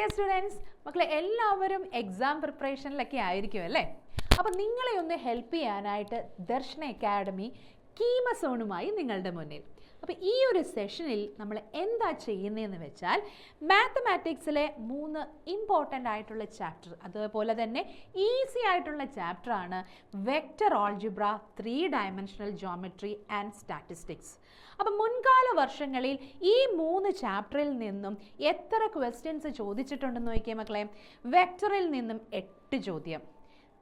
Dear students, മക്കളെ എല്ലാവരും exam പ്രിപ്പറേഷനിലൊക്കെ ആയിരിക്കും അല്ലേ? അപ്പം നിങ്ങളെ ഒന്ന് ഹെൽപ്പ് ചെയ്യാനായിട്ട് ദർശന അക്കാഡമി കീമ സോണുമായി നിങ്ങളുടെ മുന്നിൽ. അപ്പോൾ ഈ ഒരു സെഷനിൽ നമ്മൾ എന്താ ചെയ്യുന്നതെന്ന് വെച്ചാൽ മാത്തമാറ്റിക്സിലെ 3 ഇമ്പോർട്ടൻ്റ് ആയിട്ടുള്ള ചാപ്റ്റർ, അതുപോലെ തന്നെ ഈസി ആയിട്ടുള്ള ചാപ്റ്ററാണ് vector algebra, 3 dimensional geometry and statistics. അപ്പം മുൻകാല വർഷങ്ങളിൽ ഈ 3 ചാപ്റ്ററിൽ നിന്നും എത്ര ക്വസ്റ്റ്യൻസ് ചോദിച്ചിട്ടുണ്ടെന്ന് നോക്കിയേ മക്കളെ. വെക്റ്ററിൽ നിന്നും 8 ചോദ്യം,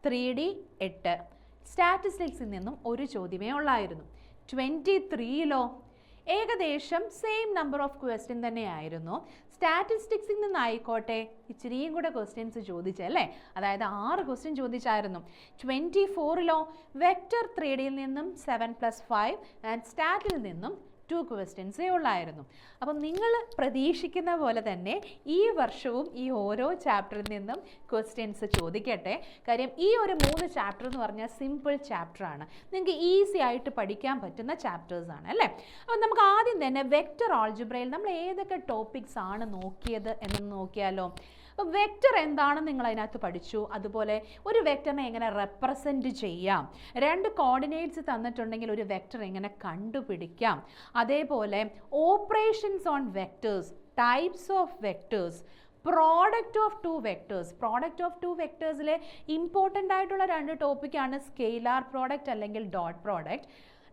3D 8, സ്റ്റാറ്റിസ്റ്റിക്സിൽ നിന്നും 1 ചോദ്യമേ ഉള്ളായിരുന്നു. 23-ലോ ഏകദേശം സെയിം നമ്പർ ഓഫ് ക്വസ്റ്റ്യൻ തന്നെയായിരുന്നു. സ്റ്റാറ്റിസ്റ്റിക്സിൽ നിന്നായിക്കോട്ടെ ഇച്ചിരിയും കൂടെ ക്വസ്റ്റ്യൻസ് ചോദിച്ചല്ലേ, അതായത് 6 ക്വസ്റ്റ്യൻ ചോദിച്ചായിരുന്നു. 24-ലോ വെക്റ്റർ 3Dയിൽ നിന്നും 7+5 ആൻഡ് സ്റ്റാറ്റിൽ നിന്നും 2 ക്വസ്റ്റ്യൻസേ ഉള്ളായിരുന്നു. അപ്പം നിങ്ങൾ പ്രതീക്ഷിക്കുന്ന പോലെ തന്നെ ഈ വർഷവും ഈ ഓരോ ചാപ്റ്ററിൽ നിന്നും ക്വസ്റ്റ്യൻസ് ചോദിക്കട്ടെ. കാര്യം ഈ ഒരു 3 ചാപ്റ്റർ എന്ന് പറഞ്ഞാൽ സിമ്പിൾ ചാപ്റ്ററാണ്, നിങ്ങൾക്ക് ഈസി ആയിട്ട് പഠിക്കാൻ പറ്റുന്ന ചാപ്റ്റേഴ്സാണ് അല്ലേ. അപ്പം നമുക്ക് ആദ്യം തന്നെ വെക്റ്റർ ഓൾജിബ്രയിൽ നമ്മൾ ഏതൊക്കെ ടോപ്പിക്സ് ആണ് നോക്കിയത് എന്ന് നോക്കിയാലോ. അപ്പോൾ വെക്റ്റർ എന്താണെന്ന് നിങ്ങൾ അതിനകത്ത് പഠിച്ചു. അതുപോലെ ഒരു വെക്റ്ററിനെ എങ്ങനെ റെപ്രസെൻറ്റ് ചെയ്യാം, 2 കോർഡിനേറ്റ്സ് തന്നിട്ടുണ്ടെങ്കിൽ ഒരു വെക്റ്റർ എങ്ങനെ കണ്ടുപിടിക്കാം, അതേപോലെ operations on vectors, types of vectors, product of 2 vectors. Product of 2 വെക്റ്റേഴ്സിലെ ഇമ്പോർട്ടൻ്റ് ആയിട്ടുള്ള 2 ടോപ്പിക്കാണ് സ്കെയിലാർ പ്രോഡക്റ്റ് അല്ലെങ്കിൽ ഡോട്ട് പ്രോഡക്റ്റ്.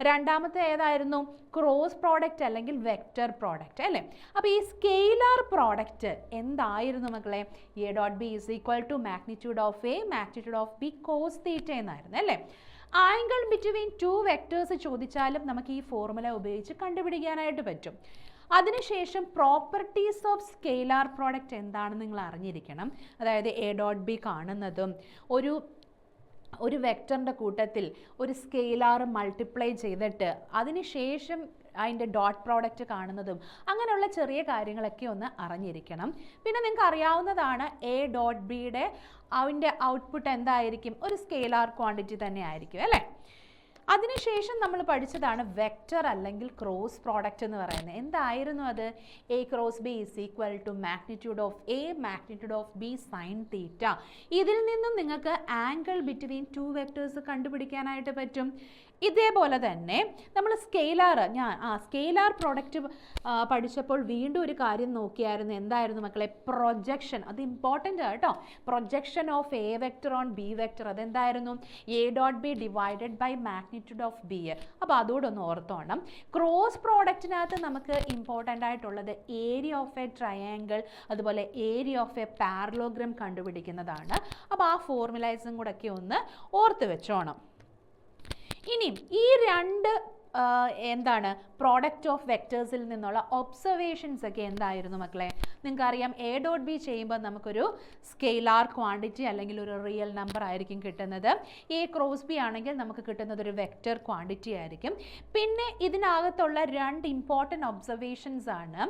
രണ്ടാമത്തെ ഏതായിരുന്നു? ക്രോസ് പ്രോഡക്റ്റ് അല്ലെങ്കിൽ വെക്റ്റർ പ്രോഡക്റ്റ് അല്ലേ. അപ്പോൾ ഈ സ്കെയിലാർ പ്രോഡക്റ്റ് എന്തായിരുന്നു മക്കളെ? A dot B is equal to magnitude of A magnitude of B cos theta എന്നായിരുന്നു അല്ലേ. ആംഗിൾ ബിറ്റ്വീൻ 2 വെക്റ്റേഴ്സ് ചോദിച്ചാലും നമുക്ക് ഈ ഫോർമുല ഉപയോഗിച്ച് കണ്ടുപിടിക്കാനായിട്ട് പറ്റും. അതിനുശേഷം പ്രോപ്പർട്ടീസ് ഓഫ് സ്കെയിലാർ പ്രോഡക്റ്റ് എന്താണെന്ന് നിങ്ങൾ അറിഞ്ഞിരിക്കണം. അതായത് എ ഡോട്ട് ബി കാണുന്നതും ഒരു വെക്റ്ററിൻ്റെ കൂട്ടത്തിൽ ഒരു സ്കെയിലാർ മൾട്ടിപ്ലൈ ചെയ്തിട്ട് അതിനുശേഷം അതിൻ്റെ ഡോട്ട് പ്രോഡക്റ്റ് കാണുന്നതും അങ്ങനെയുള്ള ചെറിയ കാര്യങ്ങളൊക്കെ ഒന്ന് അറിഞ്ഞിരിക്കണം. പിന്നെ നിങ്ങൾക്ക് അറിയാവുന്നതാണ് എ ഡോട്ട് ബിയുടെ അതിൻ്റെ ഔട്ട്പുട്ട് എന്തായിരിക്കും? ഒരു സ്കെയിലാർ ക്വാണ്ടിറ്റി തന്നെ ആയിരിക്കും അല്ലേ. അതിനുശേഷം നമ്മൾ പഠിച്ചതാണ് വെക്റ്റർ അല്ലെങ്കിൽ ക്രോസ് പ്രോഡക്റ്റ് എന്ന് പറയുന്നത്. എന്തായിരുന്നു അത്? A cross B is equal to magnitude of A magnitude of B sine theta. ഇതിൽ നിന്നും നിങ്ങൾക്ക് ആംഗിൾ ബിറ്റ്വീൻ 2 വെക്റ്റേഴ്സ് കണ്ടുപിടിക്കാനായിട്ട് പറ്റും. ഇതേപോലെ തന്നെ നമ്മൾ സ്കെയിലാർ പ്രോഡക്റ്റ് പഠിച്ചപ്പോൾ വീണ്ടും ഒരു കാര്യം നോക്കിയായിരുന്നു. എന്തായിരുന്നു മക്കളെ? പ്രൊജക്ഷൻ. അത് ഇമ്പോർട്ടൻ്റ് കേട്ടോ. Projection of A vector on B vector. അതെന്തായിരുന്നു? A dot B divided by magnitude of B. അപ്പോൾ അതോടൊന്ന് ഓർത്തോണം. ക്രോസ് പ്രോഡക്റ്റിനകത്ത് നമുക്ക് ഇമ്പോർട്ടൻ്റ് ആയിട്ടുള്ളത് ഏരിയ ഓഫ് എ ട്രയാങ്കിൾ, അതുപോലെ ഏരിയ ഓഫ് എ പാരലോഗ്രാം കണ്ടുപിടിക്കുന്നതാണ്. അപ്പോൾ ആ ഫോർമുലൈസും കൂടെ ഒക്കെ ഒന്ന് ഓർത്ത് വെച്ചോണം. ഇനിയും ഈ 2 പ്രോഡക്റ്റ് ഓഫ് വെക്റ്റേഴ്സിൽ നിന്നുള്ള ഒബ്സർവേഷൻസ് ഒക്കെ എന്തായിരുന്നു മക്കളെ? നിങ്ങൾക്കറിയാം എ ഡോട്ട് ബി ചെയ്യുമ്പോൾ നമുക്കൊരു സ്കെയിലാർ ക്വാണ്ടിറ്റി അല്ലെങ്കിൽ ഒരു റിയൽ നമ്പർ ആയിരിക്കും കിട്ടുന്നത്. എ ക്രോസ് ബി ആണെങ്കിൽ നമുക്ക് കിട്ടുന്നത് ഒരു വെക്റ്റർ ക്വാണ്ടിറ്റി ആയിരിക്കും. പിന്നെ ഇതിനകത്തുള്ള 2 ഇമ്പോർട്ടൻ്റ് ഒബ്സർവേഷൻസ് ആണ്.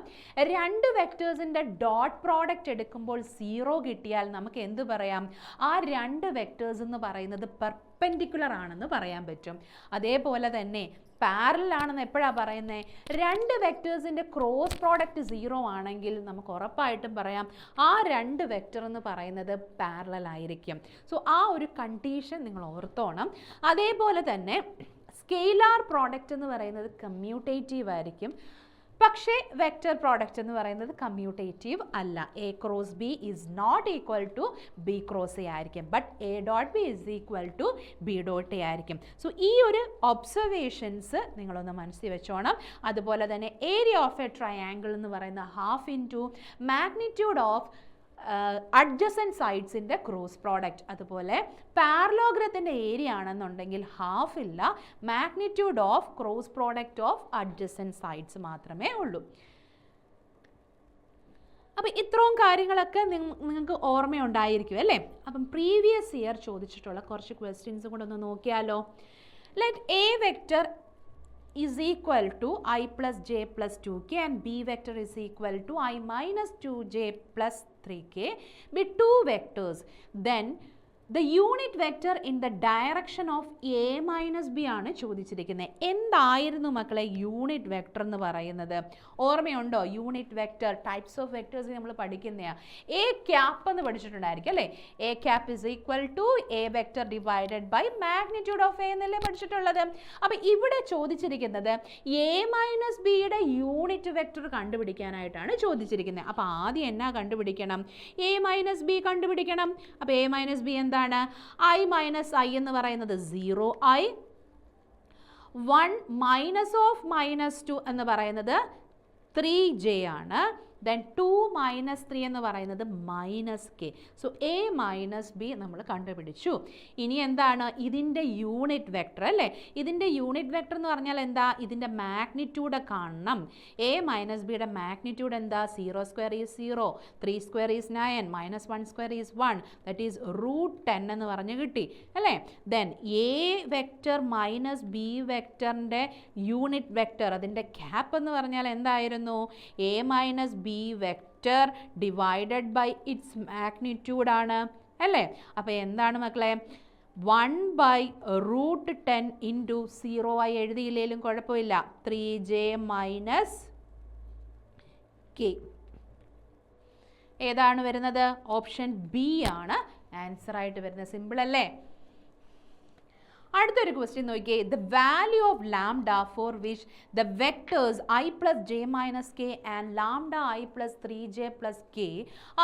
2 വെക്റ്റേഴ്സിൻ്റെ ഡോട്ട് പ്രോഡക്റ്റ് എടുക്കുമ്പോൾ 0 കിട്ടിയാൽ നമുക്ക് എന്ത് പറയാം? ആ 2 വെക്റ്റേഴ്സ് എന്ന് പറയുന്നത് പെർപെൻഡിക്കുലർ ആണെന്ന് പറയാൻ പറ്റും. അതേപോലെ തന്നെ പാരലൽ ആണെന്ന് എപ്പോഴാണ് പറയുന്നത്? 2 വെക്റ്റേഴ്സിൻ്റെ ക്രോസ് പ്രോഡക്റ്റ് 0 ആണെങ്കിൽ നമുക്ക് ഉറപ്പായിട്ടും പറയാം ആ 2 വെക്റ്റർ എന്ന് പറയുന്നത് പാരലൽ ആയിരിക്കും. സോ ആ ഒരു കണ്ടീഷൻ നിങ്ങൾ ഓർത്തോണം. അതേപോലെ തന്നെ സ്കെയിലാർ പ്രോഡക്റ്റ് എന്ന് പറയുന്നത് കമ്മ്യൂട്ടേറ്റീവ് ആയിരിക്കും. പക്ഷേ വെക്റ്റർ പ്രോഡക്റ്റ് എന്ന് പറയുന്നത് കമ്മ്യൂട്ടേറ്റീവ് അല്ല. A cross B is not equal to B cross A ആയിരിക്കും. But A dot B is equal to B dot A ആയിരിക്കും. സോ ഈ ഒരു ഒബ്സർവേഷൻസ് നിങ്ങളൊന്ന് മനസ്സിൽ വെച്ചോണം. അതുപോലെ തന്നെ ഏരിയ ഓഫ് എ ട്രയാങ്കിൾ എന്ന് പറയുന്ന half into magnitude of adjacent സൈഡ്സിൻ്റെ ക്രോസ് പ്രോഡക്റ്റ്. അതുപോലെ പാരലോഗ്രത്തിൻ്റെ ഏരിയ ആണെന്നുണ്ടെങ്കിൽ ഹാഫ് ഇല്ല, magnitude of cross product of adjacent sides മാത്രമേ ഉള്ളൂ. അപ്പോൾ ഇത്രയും കാര്യങ്ങളൊക്കെ നിങ്ങൾക്ക് ഓർമ്മയുണ്ടായിരിക്കും അല്ലേ. അപ്പം പ്രീവിയസ് ഇയർ ചോദിച്ചിട്ടുള്ള കുറച്ച് ക്വസ്റ്റ്യൻസും കൂടെ ഒന്ന് നോക്കിയാലോ. Let A vector is equal to I plus j plus 2k and b vector is equal to I minus 2j plus 3k be 2 vectors, then the unit vector in the direction of A minus B ആണ് ചോദിച്ചിരിക്കുന്നത്. എന്തായിരുന്നു മക്കളെ unit vector എന്ന് പറയുന്നത്? ഓർമ്മയുണ്ടോ? Unit vector types of vectors നമ്മൾ പഠിക്കുന്നതാണ്. A cap എന്ന് പഠിച്ചിട്ടുണ്ടായിരിക്കും അല്ലേ? A cap is equal to A vector divided by magnitude of A എന്നല്ലേ പഠിച്ചിട്ടുള്ളത്. അപ്പോൾ ഇവിടെ ചോദിച്ചിരിക്കുന്നത് എ മൈനസ് ബിയുടെ യൂണിറ്റ് വെക്റ്റർ കണ്ടുപിടിക്കാനായിട്ടാണ് ചോദിച്ചിരിക്കുന്നത്. അപ്പോൾ ആദ്യം എന്നാ കണ്ടുപിടിക്കണം? എ മൈനസ് ബി കണ്ടുപിടിക്കണം. അപ്പോൾ എ മൈനസ് ബി എന്താണ്? I മൈനസ് ഐ എന്ന് പറയുന്നത് 0i, 1 മൈനസ് ഓഫ് -2 എന്ന് പറയുന്നത് 3j ആണ്. ദെൻ 2 മൈനസ് 3 എന്ന് പറയുന്നത് -k. So A minus B നമ്മൾ കണ്ടുപിടിച്ചു. ഇനി എന്താണ് ഇതിൻ്റെ യൂണിറ്റ് വെക്റ്റർ അല്ലേ? ഇതിൻ്റെ യൂണിറ്റ് വെക്റ്റർ എന്ന് പറഞ്ഞാൽ എന്താ? ഇതിൻ്റെ മാഗ്നിറ്റ്യൂഡ് കാണണം. എ മൈനസ് ബിയുടെ മാഗ്നിറ്റ്യൂഡ് എന്താ? 0 square is 0, 3 square is 9, -1 square is 1, that is √10 എന്ന് പറഞ്ഞ് കിട്ടി അല്ലേ? Then A vector minus B വെക്റ്ററിൻ്റെ യൂണിറ്റ് വെക്റ്റർ അതിൻ്റെ ക്യാപ്പ് എന്ന് പറഞ്ഞാൽ എന്തായിരുന്നു? A minus B vector divided by its magnitude ആണ് അല്ലേ? അപ്പോൾ എന്താണ് മക്കളെ? 1/√10 ഇൻറ്റു 0 ആയി എഴുതിയില്ലെങ്കിലും കുഴപ്പമില്ല, 3j മൈനസ് k. ഏതാണ് വരുന്നത്? ഓപ്ഷൻ ബി ആണ് ആൻസർ ആയിട്ട് വരുന്നത്. സിമ്പിൾ അല്ലേ? അടുത്തൊരു ക്വസ്റ്റ്യൻ നോക്കിയേ. The value of lambda for which the vectors i plus J minus K and lambda i plus 3j plus K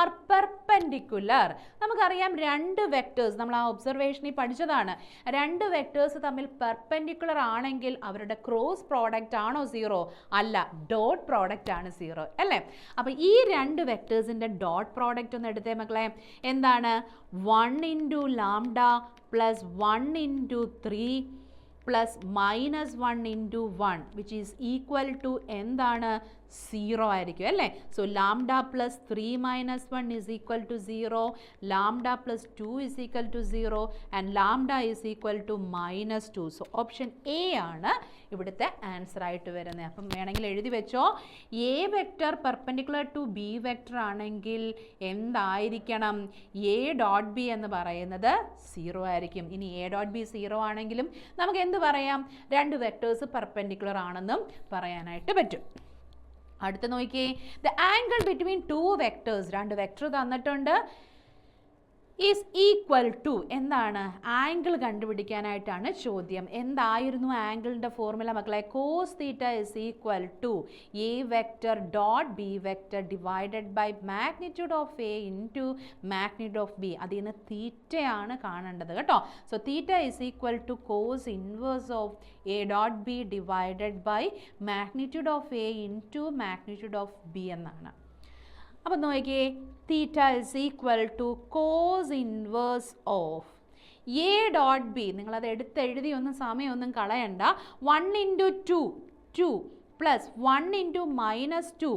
are perpendicular. നമുക്കറിയാം രണ്ട് വെക്ടേഴ്സ് നമ്മൾ ആ ഒബ്സർവേഷനിൽ പഠിച്ചതാണ്. രണ്ട് വെക്ടേഴ്സ് തമ്മിൽ പെർപെൻഡിക്കുലർ ആണെങ്കിൽ അവരുടെ ക്രോസ് പ്രോഡക്റ്റ് ആണോ 0? അല്ല, ഡോട്ട് പ്രോഡക്റ്റ് ആണ് 0 അല്ലേ? അപ്പോൾ ഈ രണ്ട് വെക്ടേഴ്സിൻ്റെ ഡോട്ട് പ്രോഡക്റ്റ് ഒന്ന് എടുത്തേ മക്കളെ. എന്താണ്? 1 into lambda plus 1 into 3 plus minus 1 into 1 which is equal to എന്താണ്? 0 ആയിരിക്കും അല്ലേ? So lambda plus 3 minus 1 is equal to 0, lambda plus 2 is equal to 0 and lambda is equal to -2. So option A ആണ് ഇവിടുത്തെ answer ആയിട്ട് വരുന്നത്. അപ്പം വേണമെങ്കിൽ എഴുതി വെച്ചോ. A vector perpendicular to B vector ആണെങ്കിൽ എന്തായിരിക്കണം? എ ഡോട്ട് ബി എന്ന് പറയുന്നത് 0 ആയിരിക്കും. ഇനി എ ഡോട്ട് ബി 0 ആണെങ്കിലും നമുക്ക് എന്ത് പറയാം? രണ്ട് വെക്ടേഴ്സ് പെർപെൻഡിക്കുലർ ആണെന്നും പറയാനായിട്ട് പറ്റും. അടുത്ത നോക്കിയേ. The angle between two vectors, രണ്ട് വെക്ടർ തന്നിട്ടുണ്ട്, ഈസ് ഈക്വൽ ടു എന്താണ്? ആംഗിൾ കണ്ടുപിടിക്കാനായിട്ടാണ് ചോദ്യം. എന്തായിരുന്നു ആംഗിളിൻ്റെ ഫോർമുല മക്കളെ? Cos theta is equal to A vector dot B vector divided by magnitude of A into magnitude of B. അതിൽ നിന്ന് തീറ്റയാണ് കാണേണ്ടത് കേട്ടോ. So theta is equal to cos inverse of A dot B divided by magnitude of A into magnitude of B എന്നാണ്. അപ്പോൾ നോക്കിയേ, തീറ്റ is equal to cos inverse of A dot B. നിങ്ങളത് എടുത്തെഴുതി ഒന്നും സമയമൊന്നും കളയണ്ട. 1 into 2 2 plus 1 into -2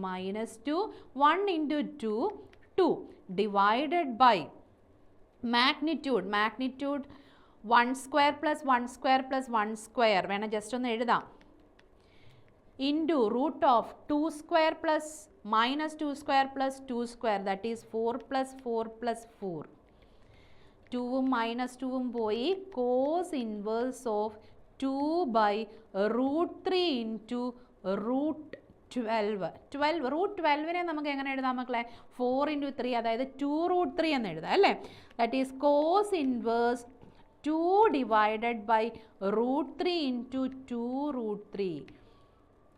-2, 1 into 2 2 divided by magnitude 1 square plus 1 square plus 1 square വേണം just ഒന്ന് എഴുതാം, into root of 2 square plus -2 square plus 2 square that is 4 plus 4 plus 4. 2ഉം -2ഉം പോയി. Cos inverse of 2/√3 into √12. √12നെ നമുക്ക് എങ്ങനെ എഴുതാം മക്കളെ? 4 ഇൻറ്റു 3 അതായത് 2√3 എന്ന് എഴുതാം അല്ലേ? That is cos inverse 2 divided by √3 into 2√3.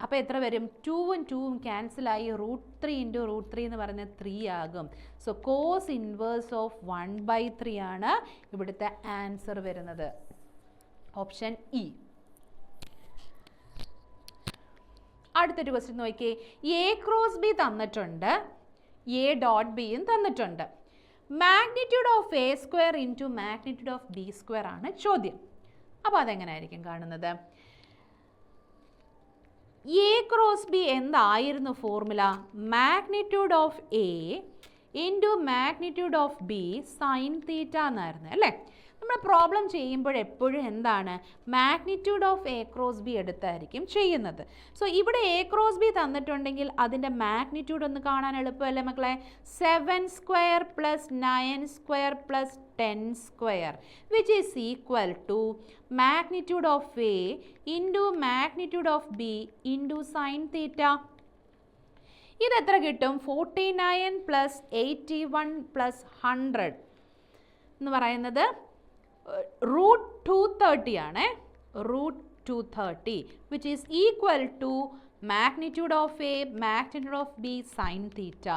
അപ്പോൾ എത്ര വരും? 2ഉം 2ഉം ക്യാൻസലായി. √3 ഇൻറ്റു √3 എന്ന് പറയുന്നത് 3 ആകും. സോ കോസ് ഇൻവേഴ്സ് ഓഫ് 1/3 ആണ് ഇവിടുത്തെ ആൻസർ വരുന്നത്. Option E. അടുത്തൊരു ക്വസ്റ്റ്യൻ നോക്കിയേ. എ ക്രോസ് ബി തന്നിട്ടുണ്ട്, എ ഡോട്ട് ബിയും തന്നിട്ടുണ്ട്. Magnitude of A square into magnitude of B square ആണ് ചോദ്യം. അപ്പോൾ അതെങ്ങനെ ആയിരിക്കും കാണുന്നത്? എ ക്രോസ് ബി എന്തായിരുന്നു formula? Magnitude of A into magnitude of B sine theta എന്നായിരുന്നു അല്ലേ? നമ്മൾ പ്രോബ്ലം ചെയ്യുമ്പോൾ എപ്പോഴും എന്താണ് magnitude of A cross B എടുത്തായിരിക്കും ചെയ്യുന്നത്. സോ ഇവിടെ എ ക്രോസ് ബി തന്നിട്ടുണ്ടെങ്കിൽ അതിൻ്റെ മാഗ്നിറ്റ്യൂഡ് ഒന്ന് കാണാൻ എളുപ്പമല്ലേ മക്കളെ? 7 square plus 9 square plus 10 square which is equal to magnitude of A into magnitude of B into sine theta. ഇതെത്ര കിട്ടും? 49 പ്ലസ് 81 പ്ലസ് 100 എന്ന് പറയുന്നത് √230 ആണ്. √230 which is equal to magnitude of A magnitude of B sine theta.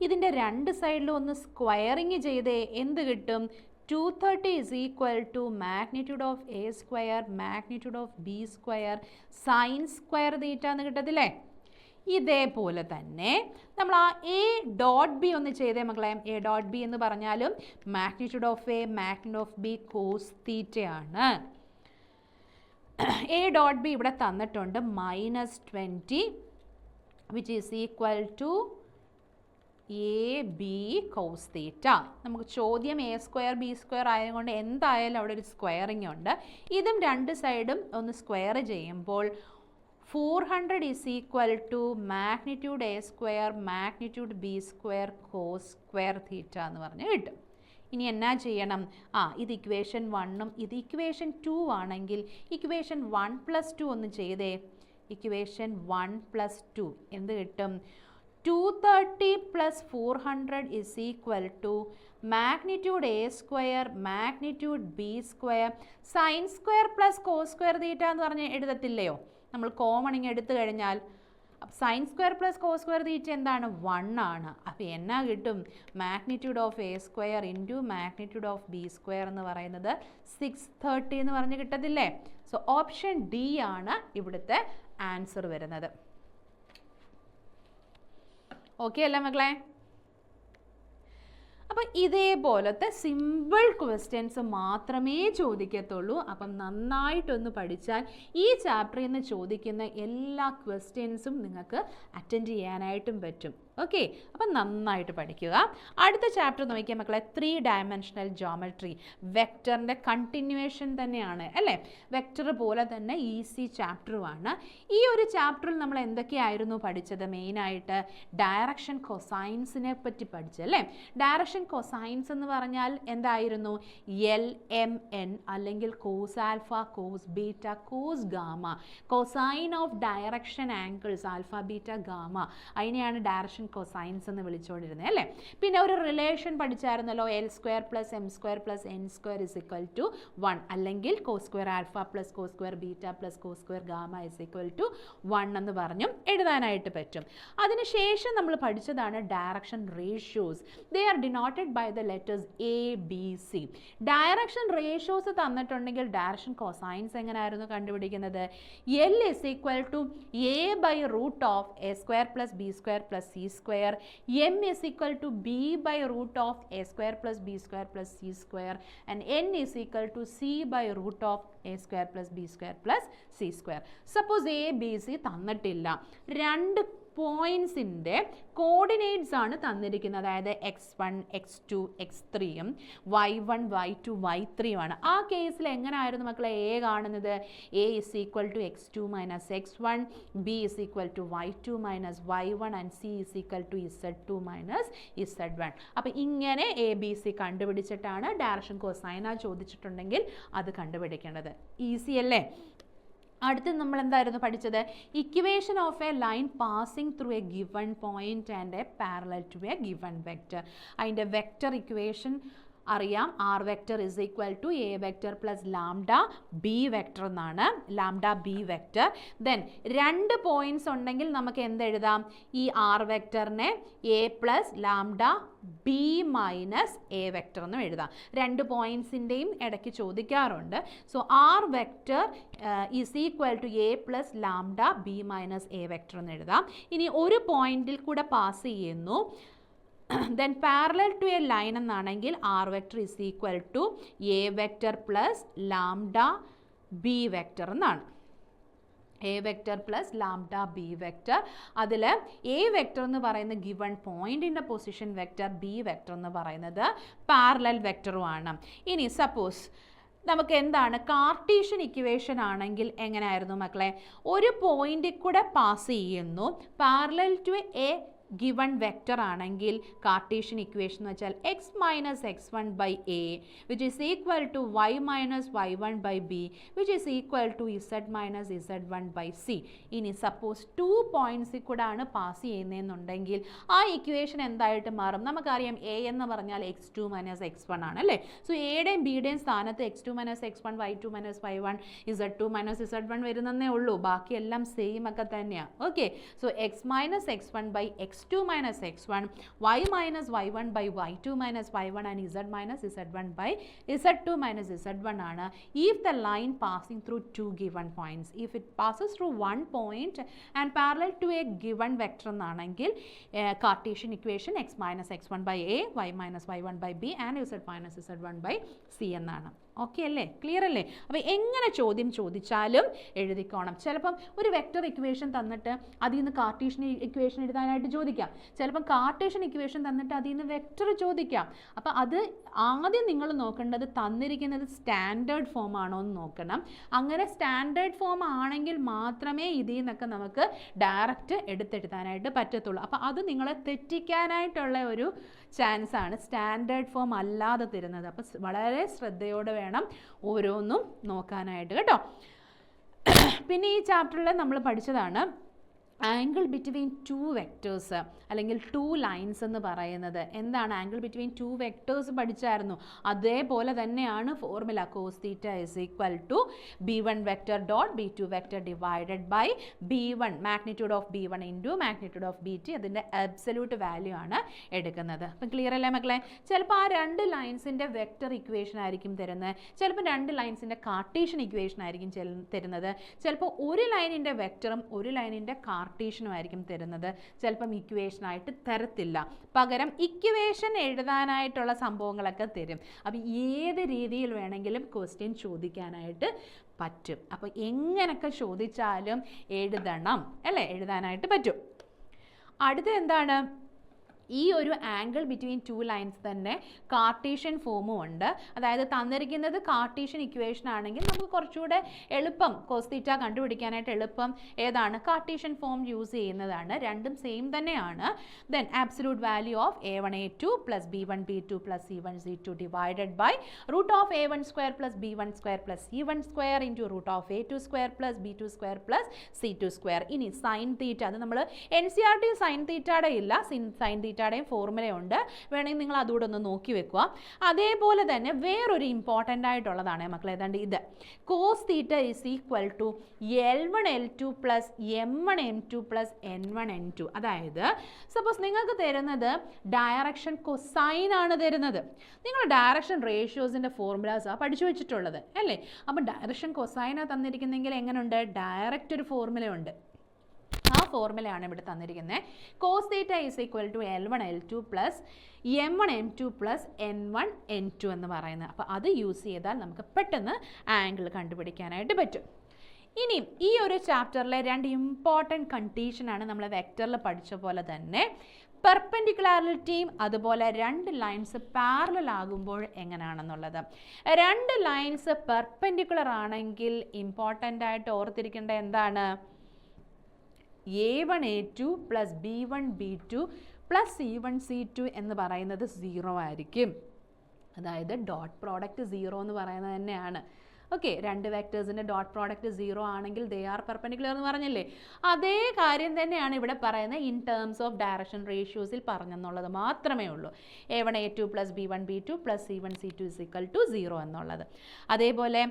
ഇതിൻ്റെ രണ്ട് സൈഡിലും ഒന്ന് squaring ചെയ്തേ എന്ത് കിട്ടും? 230 is equal to magnitude of a square magnitude of b square sin square theta എന്ന് കിട്ടത്തില്ലേ? ഇതേപോലെ തന്നെ നമ്മൾ ആ എ ഡോട്ട് ബി ഒന്ന് ചെയ്തേ മക്കളെ. എ ഡോട്ട് ബി എന്ന് പറഞ്ഞാലും magnitude of A magnitude of B cos തീറ്റയാണ്. എ ഡോട്ട് ബി ഇവിടെ തന്നിട്ടുണ്ട് -20 which is equal to A B cos theta. നമുക്ക് ചോദ്യം എ സ്ക്വയർ ബി സ്ക്വയർ ആയതുകൊണ്ട് എന്തായാലും അവിടെ ഒരു സ്ക്വയറിങ് ഉണ്ട്. ഇതും രണ്ട് സൈഡും ഒന്ന് സ്ക്വയർ ചെയ്യുമ്പോൾ 400 is equal to magnitude a square magnitude b square cos square theta എന്ന് പറഞ്ഞ് കിട്ടും. ഇനി എന്നാ ചെയ്യണം? ഇത് ഇക്വേഷൻ 1ഉം ഇത് ഇക്വേഷൻ 2 ആണെങ്കിൽ ഇക്വേഷൻ 1 + 2 ഒന്ന് ചെയ്തേ. ഇക്വേഷൻ 1 + 2 എന്ത് കിട്ടും? 230 + 400 is equal to magnitude a square magnitude b square sin square plus cos square theta എന്ന് പറഞ്ഞ് എഴുതത്തില്ലയോ? നമ്മൾ കോമണിങ് എടുത്തു കഴിഞ്ഞാൽ sine square plus cos square theta എന്താണ്? 1 ആണ്. അപ്പോൾ എന്നാ കിട്ടും? Magnitude of A square into magnitude of B square എന്ന് പറയുന്നത് 630 എന്ന് പറഞ്ഞ് കിട്ടത്തില്ലേ? സോ ഓപ്ഷൻ ഡി ആണ് ഇവിടുത്തെ ആൻസർ വരുന്നത്. ഓക്കെ അല്ലേ മക്കളെ? അപ്പം ഇതേപോലത്തെ സിമ്പിൾ ക്വസ്റ്റ്യൻസ് മാത്രമേ ചോദിക്കത്തുള്ളൂ. അപ്പം നന്നായിട്ടൊന്ന് പഠിച്ചാൽ ഈ ചാപ്റ്ററിൽ നിന്ന് ചോദിക്കുന്ന എല്ലാ ക്വസ്റ്റ്യൻസും നിങ്ങൾക്ക് അറ്റൻഡ് ചെയ്യാനായിട്ടും പറ്റും. ഓക്കെ, അപ്പം നന്നായിട്ട് പഠിക്കുക. അടുത്ത ചാപ്റ്റർ നോക്കിയാൽ മക്കളെ 3 ഡയമെൻഷണൽ ജോമെട്രി. വെക്ടറിൻ്റെ കണ്ടിന്യൂവേഷൻ തന്നെയാണ് അല്ലേ? വെക്ടർ പോലെ തന്നെ ഈസി ചാപ്റ്ററുമാണ്. ഈ ഒരു ചാപ്റ്ററിൽ നമ്മൾ എന്തൊക്കെയായിരുന്നു പഠിച്ചത്? മെയിനായിട്ട് ഡയറക്ഷൻ കൊസൈൻസിനെ പറ്റി പഠിച്ചല്ലേ? ഡയറക്ഷൻ കൊസൈൻസ് എന്ന് പറഞ്ഞാൽ എന്തായിരുന്നു? LMN അല്ലെങ്കിൽ cos alpha cos beta cos gamma. Cosine of direction angles alpha beta gamma, അതിനെയാണ് ഡയറക്ഷൻ കൊസൈൻസ് എന്ന് വിളിച്ചുകൊണ്ടിരുന്നത് അല്ലേ? പിന്നെ ഒരു റിലേഷൻ പഠിച്ചായിരുന്നല്ലോ, L² + M² + N² = 1 അല്ലെങ്കിൽ cos² α + cos² β + cos² γ = 1 എന്ന് പറഞ്ഞും എഴുതാനായിട്ട് പറ്റും. അതിനുശേഷം നമ്മൾ പഠിച്ചതാണ് direction ratios. They are denoted by the letters ABC. Direction ratios തന്നിട്ടുണ്ടെങ്കിൽ ഡയറക്ഷൻ കൊസൈൻസ് എങ്ങനെയായിരുന്നു കണ്ടുപിടിക്കുന്നത്? L is equal to a/√of a² + b² + c². M is equal to b/√of a² + b² + c², and n is equal to c/√of a² + b² + c². Suppose A, B, C തന്നിട്ടില്ല, രണ്ട് പോയിൻസിൻ്റെ coordinates ആണ് തന്നിരിക്കുന്നത്. അതായത് x1 x2 x3യും y1 y2 y3യുമാണ്. ആ കേസിൽ എങ്ങനെയായിരുന്നു മക്കളെ A കാണുന്നത്? A is equal to x2 - x1, B is equal to y2 - y1, and C is equal to z2 - z1. അപ്പോൾ ഇങ്ങനെ ABC കണ്ടുപിടിച്ചിട്ടാണ് ഡയറക്ഷൻ കൊസൈന ചോദിച്ചിട്ടുണ്ടെങ്കിൽ അത് കണ്ടുപിടിക്കേണ്ടത്. ഈസി അല്ലേ? അടുത്ത് നമ്മൾ എന്തായിരുന്നു പഠിച്ചത്? Equation of a line passing through a given point and a parallel to a given vector. അതിൻ്റെ വെക്റ്റർ ഇക്വേഷൻ അറിയാം. R vector is equal to A vector plus lambda B vector എന്നാണ്. Lambda B vector. ദെൻ രണ്ട് points ഉണ്ടെങ്കിൽ നമുക്ക് എന്തെഴുതാം? ഈ R വെക്റ്ററിനെ A plus lambda B minus A vector എന്നും എഴുതാം. രണ്ട് പോയിന്റ്സിൻ്റെയും ഇടയ്ക്ക് ചോദിക്കാറുണ്ട്. So R vector is equal to A plus lambda B minus A vector എന്ന് എഴുതാം. ഇനി ഒരു പോയിന്റിൽ കൂടെ പാസ് ചെയ്യുന്നു, then parallel to a line എന്നാണെങ്കിൽ R vector is equal to A vector plus lambda B vector എന്നാണ്. A vector plus lambda B vector. അതിൽ എ വെക്റ്റർ എന്ന് പറയുന്ന ഗിവൺ പോയിന്റിൻ്റെ പൊസിഷൻ വെക്റ്റർ, ബി വെക്റ്റർ എന്ന് പറയുന്നത് പാരലൽ വെക്റ്ററുമാണ്. ഇനി സപ്പോസ് നമുക്ക് എന്താണ് കാർട്ടീഷ്യൻ ഇക്വേഷൻ ആണെങ്കിൽ എങ്ങനെയായിരുന്നു മക്കളെ? ഒരു പോയിന്റിൽ കൂടെ പാസ് ചെയ്യുന്നു, parallel to a given vector ആണെങ്കിൽ കാർട്ടീഷ്യൻ ഇക്വേഷൻ എന്ന് വെച്ചാൽ x minus x1 by a which is equal to y minus y1 by b which is equal to z minus z1 by c. ഇനി suppose 2 പോയിന്റ്സിൽ കൂടെ ആണ് pass ചെയ്യുന്നതെന്നുണ്ടെങ്കിൽ ആ equation എന്തായിട്ട് മാറും? നമുക്കറിയാം a എന്ന് പറഞ്ഞാൽ x2 minus x1 ആണ് അല്ലേ? സോ എയുടെയും ബിയുടെയും സ്ഥാനത്ത് x2 minus x1 y2 minus y1 z2 minus z1 വരുന്നതേ ഉള്ളൂ, ബാക്കിയെല്ലാം സെയിം ഒക്കെ തന്നെയാണ്. Okay, so x minus x1 by x2 minus x1, y minus y1 by y2 minus y1 and z minus z1 by z2 minus z1 ആണ്. If the line passing through two given points, if it passes through one point and parallel to a given vector എന്നാണെങ്കിൽ Cartesian equation x minus x1 by a, y minus y1 by b and z minus z1 by c എന്നാണ്. Okay അല്ലേ? Clear അല്ലേ? അപ്പോൾ എങ്ങനെ ചോദ്യം ചോദിച്ചാലും എഴുതിക്കോണം. ചിലപ്പം ഒരു വെക്റ്റർ ഇക്വേഷൻ തന്നിട്ട് അതിൽ നിന്ന് കാർട്ടീഷ്യൻ ഇക്വേഷൻ എഴുതാനായിട്ട് ചോദിക്കാം, ചിലപ്പം കാർട്ടീഷ്യൻ ഇക്വേഷൻ തന്നിട്ട് അതിൽ നിന്ന് വെക്റ്റർ ചോദിക്കാം. അപ്പോൾ അത് ആദ്യം നിങ്ങൾ നോക്കേണ്ടത് തന്നിരിക്കുന്നത് സ്റ്റാൻഡേർഡ് ഫോം ആണോ എന്ന് നോക്കണം. അങ്ങനെ സ്റ്റാൻഡേർഡ് ഫോം ആണെങ്കിൽ മാത്രമേ ഇതിൽ നിന്നൊക്കെ നമുക്ക് ഡയറക്റ്റ് എടുത്തെഴുതാനായിട്ട് പറ്റത്തുള്ളൂ. അപ്പോൾ അത് നിങ്ങളെ തെറ്റിക്കാനായിട്ടുള്ള ഒരു ചാൻസ് ആണ് സ്റ്റാൻഡേർഡ് ഫോം അല്ലാതെ തരുന്നത്. അപ്പോൾ വളരെ ശ്രദ്ധയോടെ വേണം ഓരോന്നും നോക്കാനായിട്ട് കേട്ടോ. പിന്നെ ഈ ചാപ്റ്ററിൽ നമ്മൾ പഠിച്ചതാണ് ആംഗിൾ ബിറ്റ്വീൻ ടു വെക്റ്റേഴ്സ് അല്ലെങ്കിൽ ടു ലൈൻസ് എന്ന് പറയുന്നത്. എന്താണ് ആംഗിൾ ബിറ്റ്വീൻ ടു വെക്റ്റേഴ്സ് പഠിച്ചായിരുന്നു, അതേപോലെ തന്നെയാണ് formula cos theta is equal to b1 vector dot b2 vector divided by b1 magnitude of b1 into magnitude of b2. അതിൻ്റെ absolute value ആണ് എടുക്കുന്നത്. അപ്പം ക്ലിയർ അല്ലേ മക്കളെ? ചിലപ്പോൾ ആ രണ്ട് ലൈൻസിൻ്റെ വെക്റ്റർ ഇക്വേഷൻ ആയിരിക്കും തരുന്നത്, ചിലപ്പോൾ രണ്ട് ലൈൻസിൻ്റെ കാർട്ടീഷ്യൻ ഇക്വേഷൻ ആയിരിക്കും തരുന്നത്, ചിലപ്പോൾ ഒരു ലൈനിൻ്റെ വെക്റ്ററും ഒരു ലൈനിൻ്റെ കാർട്ടീഷ്യനും ആയിരിക്കും തരുന്നത്, ചിലപ്പം ഇക്വേഷനായിട്ട് തരത്തില്ല, പകരം ഇക്വേഷൻ എഴുതാനായിട്ടുള്ള സംഭവങ്ങളൊക്കെ തരും. അപ്പം ഏത് രീതിയിൽ വേണമെങ്കിലും ക്വസ്റ്റ്യൻ ചോദിക്കാനായിട്ട് പറ്റും. അപ്പോൾ എങ്ങനെയൊക്കെ ചോദിച്ചാലും എഴുതണം അല്ലേ? എഴുതാനായിട്ട് പറ്റും. അടുത്ത എന്താണ്? ഈ ഒരു ആംഗിൾ ബിറ്റ്വീൻ ടു ലൈൻസ് തന്നെ കാർട്ടീഷ്യൻ ഫോമും ഉണ്ട്. അതായത് തന്നിരിക്കുന്നത് കാർട്ടീഷ്യൻ ഇക്വേഷൻ ആണെങ്കിൽ നമുക്ക് കുറച്ചുകൂടെ എളുപ്പം കോസ് തീറ്റ കണ്ടുപിടിക്കാനായിട്ട് എളുപ്പം ഏതാണ്? കാർട്ടീഷ്യൻ ഫോം യൂസ് ചെയ്യുന്നതാണ്. രണ്ടും സെയിം തന്നെയാണ്. Then absolute value of a1 a2 plus b1 b2 plus c1 c2 divided by root of a1 square plus b1 square plus c1 square into root of a2 square plus b2 square plus c2 square. ഇനി sine theta, അത് നമ്മൾ NCERT sign തീറ്റയുടെ ഇല്ല, sign തീറ്റയുടെയും ഫോർമുലയുണ്ട്, വേണമെങ്കിൽ നിങ്ങൾ അതുകൂടെ ഒന്ന് നോക്കി വെക്കുക. അതേപോലെ തന്നെ വേറൊരു ഇമ്പോർട്ടൻ്റ് ആയിട്ടുള്ളതാണ് മക്കളെ, ഏതാണ്ട് ഇത് cos theta is equal to L1 L2 plus M1 M2 plus N1 N2. അതായത് സപ്പോസ് നിങ്ങൾക്ക് തരുന്നത് ഡയറക്ഷൻ കൊസൈൻ ആണ് തരുന്നത്, നിങ്ങൾ ഡയറക്ഷൻ റേഷ്യോസിൻ്റെ ഫോർമുലാസാണ് പഠിച്ചു വെച്ചിട്ടുള്ളത് അല്ലേ? അപ്പം ഡയറക്ഷൻ കൊസൈനാണ് തന്നിരിക്കുന്നെങ്കിൽ എങ്ങനെയുണ്ട്? ഡയറക്റ്റ് ഒരു ഫോർമുലയുണ്ട്, ആ ഫോർമുലയാണ് ഇവിടെ തന്നിരിക്കുന്നത്. Cos theta is equal to L1 L2 plus M1 M2 plus N1 N2 എന്ന് പറയുന്നത്. അപ്പോൾ അത് യൂസ് ചെയ്താൽ നമുക്ക് പെട്ടെന്ന് ആംഗിൾ കണ്ടുപിടിക്കാനായിട്ട് പറ്റും. ഇനി ഈ ഒരു ചാപ്റ്ററിലെ രണ്ട് ഇമ്പോർട്ടൻറ്റ് കണ്ടീഷനാണ് നമ്മൾ വെക്റ്ററിൽ പഠിച്ച പോലെ തന്നെ പെർപെൻഡിക്കുലാരിറ്റിയും അതുപോലെ രണ്ട് ലൈൻസ് പാരലൽ ആകുമ്പോൾ എങ്ങനെയാണെന്നുള്ളത്. രണ്ട് ലൈൻസ് പെർപെൻഡിക്കുലർ ആണെങ്കിൽ ഇമ്പോർട്ടൻ്റ് ആയിട്ട് ഓർത്തിരിക്കേണ്ട എന്താണ്? a1 a2 plus b1 b2 plus c1 c2 എന്ന് പറയുന്നത് 0 ആയിരിക്കും. അതായത് ഡോട്ട് പ്രോഡക്റ്റ് 0 എന്ന് പറയുന്നത് തന്നെയാണ്. ഓക്കെ, രണ്ട് വെക്ടേഴ്സിൻ്റെ ഡോട്ട് പ്രോഡക്റ്റ് 0 ആണെങ്കിൽ ദേ ആർ പെർപെൻഡിക്കുലർ എന്ന് പറഞ്ഞില്ലേ? അതേ കാര്യം തന്നെയാണ് ഇവിടെ പറയുന്നത് ഇൻ ടേംസ് ഓഫ് ഡയറക്ഷൻ റേഷ്യോസിൽ പറഞ്ഞെന്നുള്ളത് മാത്രമേ ഉള്ളൂ. a1 a2 plus b1 b2 plus c1 c2 is equal to 0 എന്നുള്ളത്. അതേപോലെ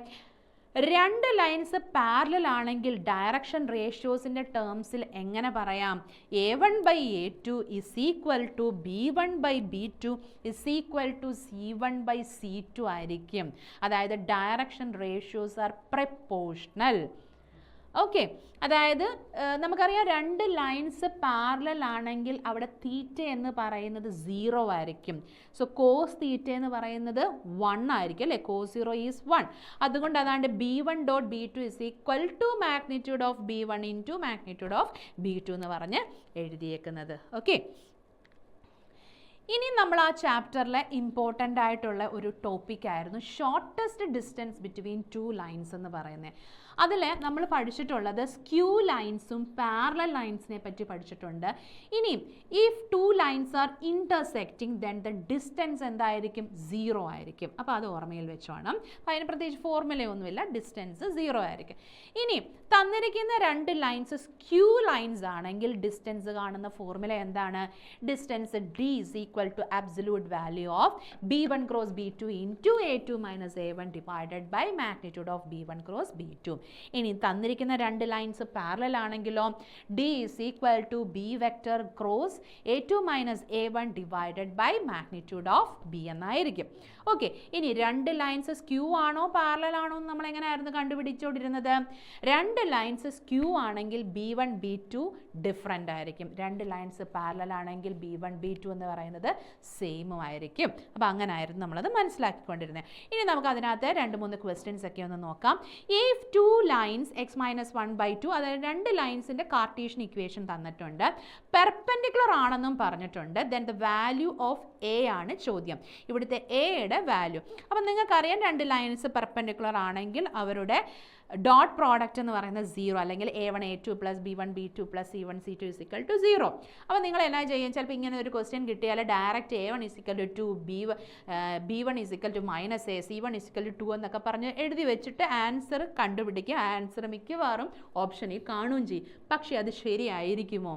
രണ്ട് ലൈൻസ് പാരലൽ ആണെങ്കിൽ ഡയറക്ഷൻ റേഷ്യോസിൻ്റെ ടേംസിൽ എങ്ങനെ പറയാം? a1 by a2 is equal to b1 by b2 is equal to c1 by c2 ആയിരിക്കും. അതായത് direction ratios are proportional. Okay, അതായത് നമുക്കറിയാം രണ്ട് ലൈൻസ് പാരലൽ ആണെങ്കിൽ അവിടെ തീറ്റ എന്ന് പറയുന്നത് 0 ആയിരിക്കും. സോ കോസ് തീറ്റ എന്ന് പറയുന്നത് 1 ആയിരിക്കും അല്ലേ, കോസ് 0 ഈസ് 1. അതുകൊണ്ട് അതാണ്ട് B1 dot B2 is equal to magnitude of B1 into magnitude of B2 എന്ന് പറഞ്ഞ് എഴുതിയേക്കുന്നത്. ഓക്കെ, ഇനി നമ്മൾ ആ ചാപ്റ്ററിലെ ഇമ്പോർട്ടൻ്റ് ആയിട്ടുള്ള ഒരു ടോപ്പിക്കായിരുന്നു ഷോർട്ടസ്റ്റ് ഡിസ്റ്റൻസ് ബിറ്റ്വീൻ 2 ലൈൻസ് എന്ന് പറയുന്നത്. അതിൽ നമ്മൾ പഠിച്ചിട്ടുള്ളത് സ്ക്യൂ ലൈൻസും പാരലൽ ലൈൻസിനെ പറ്റി പഠിച്ചിട്ടുണ്ട്. ഇനിയും if 2 lines are intersecting then the distance എന്തായിരിക്കും, 0 ആയിരിക്കും. അപ്പോൾ അത് ഓർമ്മയിൽ വെച്ചോണം. അപ്പോൾ അതിന് പ്രത്യേകിച്ച് ഫോർമുലയൊന്നുമില്ല, ഡിസ്റ്റൻസ് 0 ആയിരിക്കും. ഇനി തന്നിരിക്കുന്ന 2 ലൈൻസ് സ്ക്യൂ ലൈൻസ് ആണെങ്കിൽ ഡിസ്റ്റൻസ് കാണുന്ന ഫോർമുല എന്താണ്, distance D is equal to absolute value of B1 cross B2 into A2 minus A1 divided by magnitude of B1 cross B2. ഇനി തന്നിരിക്കുന്ന 2 ലൈൻസ് പാരലൽ ആണെങ്കിലോ D is equal to B vector cross A2 minus A1 divided by magnitude of B എന്നായിരിക്കും. Okay, ഇനി 2 lines skew ആണോ parallel ആണോ എന്ന് നമ്മൾ എങ്ങനെയായിരുന്നു കണ്ടുപിടിച്ചുകൊണ്ടിരുന്നത്, 2 ലൈൻസ് സ്ക്യൂ ആണെങ്കിൽ B1 B2 ഡിഫറൻ്റ് ആയിരിക്കും, 2 ലൈൻസ് പാരലൽ ആണെങ്കിൽ B1 B2 എന്ന് പറയുന്നത് സെയിമും ആയിരിക്കും. അപ്പോൾ അങ്ങനെ ആയിരുന്നു നമ്മളത് മനസ്സിലാക്കിക്കൊണ്ടിരുന്നത്. ഇനി നമുക്ക് അതിനകത്ത് 2-3 ക്വസ്റ്റ്യൻസ് ഒക്കെ ഒന്ന് നോക്കാം. ഇഫ് 2 ലൈൻസ് x-1/2, അതായത് 2 ലൈൻസിൻ്റെ കാർട്ടീഷ്യൻ ഇക്വേഷൻ തന്നിട്ടുണ്ട്, പെർപെൻഡിക്കുലർ ആണെന്നും പറഞ്ഞിട്ടുണ്ട്, then the value of A ആണ് ചോദ്യം, ഇവിടുത്തെ എയുടെ വാല്യൂ. അപ്പം നിങ്ങൾക്കറിയാം 2 ലൈൻസ് പെർപെൻഡിക്കുലർ ആണെങ്കിൽ അവരുടെ ഡോട്ട് പ്രോഡക്റ്റ് എന്ന് പറയുന്നത് 0, അല്ലെങ്കിൽ A1 A2 plus B1 B2 plus C1 C2 is equal to 0. അപ്പോൾ നിങ്ങൾ എന്നാ ചെയ്യും, ചിലപ്പോൾ ഇങ്ങനെ ഒരു ക്വസ്റ്റ്യൻ കിട്ടിയാൽ direct A1 is equal to 2, B1 is equal to minus A, C1 is equal to 2 എന്നൊക്കെ പറഞ്ഞ് എഴുതി വെച്ചിട്ട് ആൻസർ കണ്ടുപിടിക്കുക. ആൻസർ മിക്കവാറും ഓപ്ഷനിൽ കാണുകയും ചെയ്യും. പക്ഷേ അത് ശരിയായിരിക്കുമോ,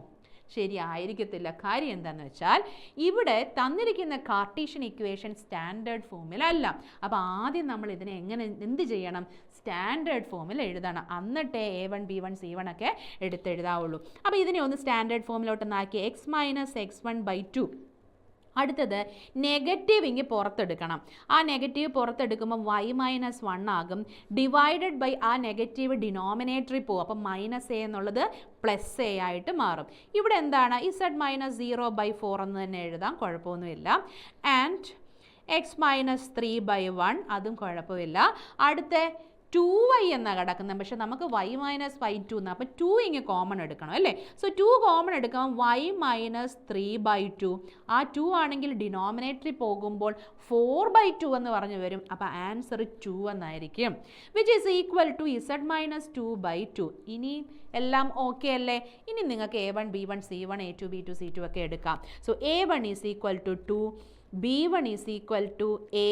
ശരിയായിരിക്കത്തില്ല. കാര്യം എന്താണെന്ന് വെച്ചാൽ ഇവിടെ തന്നിരിക്കുന്ന കാർട്ടീഷ്യൻ ഇക്വേഷൻ സ്റ്റാൻഡേർഡ് ഫോമിൽ അല്ല. അപ്പോൾ ആദ്യം നമ്മൾ ഇതിനെ എന്ത് ചെയ്യണം, സ്റ്റാൻഡേർഡ് ഫോമിൽ എഴുതണം, എന്നിട്ടേ A1 B1 C1 ഒക്കെ എടുത്തെഴുതാവുള്ളൂ. അപ്പോൾ ഇതിനെ ഒന്ന് സ്റ്റാൻഡേർഡ് ഫോമിലോട്ടൊന്നാക്കി x-x1/2. അടുത്തത് നെഗറ്റീവ് ഇങ്ങ് പുറത്തെടുക്കണം. ആ നെഗറ്റീവ് പുറത്തെടുക്കുമ്പോൾ y-1 ആകും, ഡിവൈഡഡ് ബൈ ആ നെഗറ്റീവ് ഡിനോമിനേറ്ററിൽ പോകും. അപ്പം -a എന്നുള്ളത് +a ആയിട്ട് മാറും. ഇവിടെ എന്താണ്, z-0/4 എന്ന് തന്നെ എഴുതാം, കുഴപ്പമൊന്നുമില്ല. ആൻഡ് x-3/1 അതും കുഴപ്പമില്ല. അടുത്ത 2y എന്നാണ് കിടക്കുന്നത്, പക്ഷെ നമുക്ക് y-2 എന്നാണ്. അപ്പോൾ 2 ഇങ്ങ് കോമൺ എടുക്കണം അല്ലേ. സോ 2 കോമൺ എടുക്കാം, y-3/2. ആ 2 ആണെങ്കിൽ ഡിനോമിനേറ്ററിൽ പോകുമ്പോൾ 4/2 എന്ന് പറഞ്ഞു വരും. അപ്പോൾ ആൻസർ 2 എന്നായിരിക്കും, which is equal to z-2/2. ഇനി എല്ലാം ഓക്കെ അല്ലേ. ഇനി നിങ്ങൾക്ക് A1 B1 C1 A2 B2 C2 ഒക്കെ എടുക്കാം. So A1 is equal to 2, B1 is equal to A,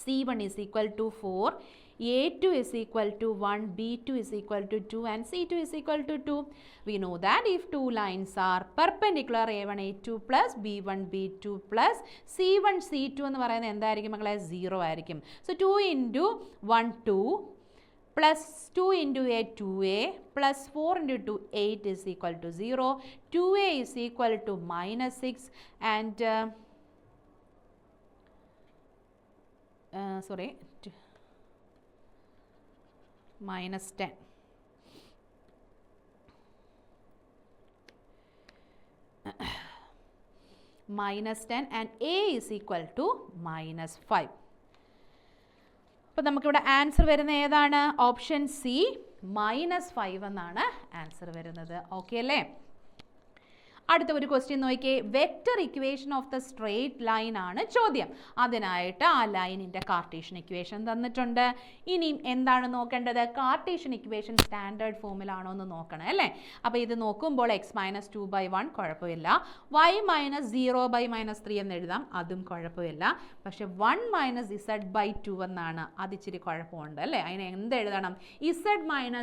C1 is equal to 4, A2 is equal to 1, B2 is equal to 2 and C2 is equal to 2. We know that if 2 lines are perpendicular, A1 A2 plus B1 B2 plus C1 C2 എന്ന് പറയുന്നത് എന്തായിരിക്കും മക്കളെ, 0 ആയിരിക്കും. So 2 into 1 2 plus 2 into A 2A plus 4 into 2 8 is equal to 0. 2A is equal to -6 and -10. -10 and A is equal to -5. അപ്പോൾ നമുക്കിവിടെ answer വരുന്നത് ഏതാണ്, option C -5 എന്നാണ് ആൻസർ വരുന്നത്. ഓക്കെ അല്ലേ. അടുത്ത ഒരു ക്വസ്റ്റ്യൻ നോക്കിയേ, vector equation of the straight line ആണ് ചോദ്യം. അതിനായിട്ട് ആ ലൈനിൻ്റെ കാർട്ടീഷ്യൻ ഇക്വേഷൻ തന്നിട്ടുണ്ട്. ഇനിയും എന്താണ് നോക്കേണ്ടത്, കാർട്ടീഷ്യൻ ഇക്വേഷൻ സ്റ്റാൻഡേർഡ് ഫോമിലാണോ എന്ന് നോക്കണം അല്ലേ. അപ്പോൾ ഇത് നോക്കുമ്പോൾ x-2/1 കുഴപ്പമില്ല, y-0/-3 എന്ന് എഴുതാം, അതും കുഴപ്പമില്ല. പക്ഷെ 1 - z/2 എന്നാണ്, അത് ഇച്ചിരി കുഴപ്പമുണ്ട് അല്ലേ. അതിനെ എന്ത് എഴുതണം, z -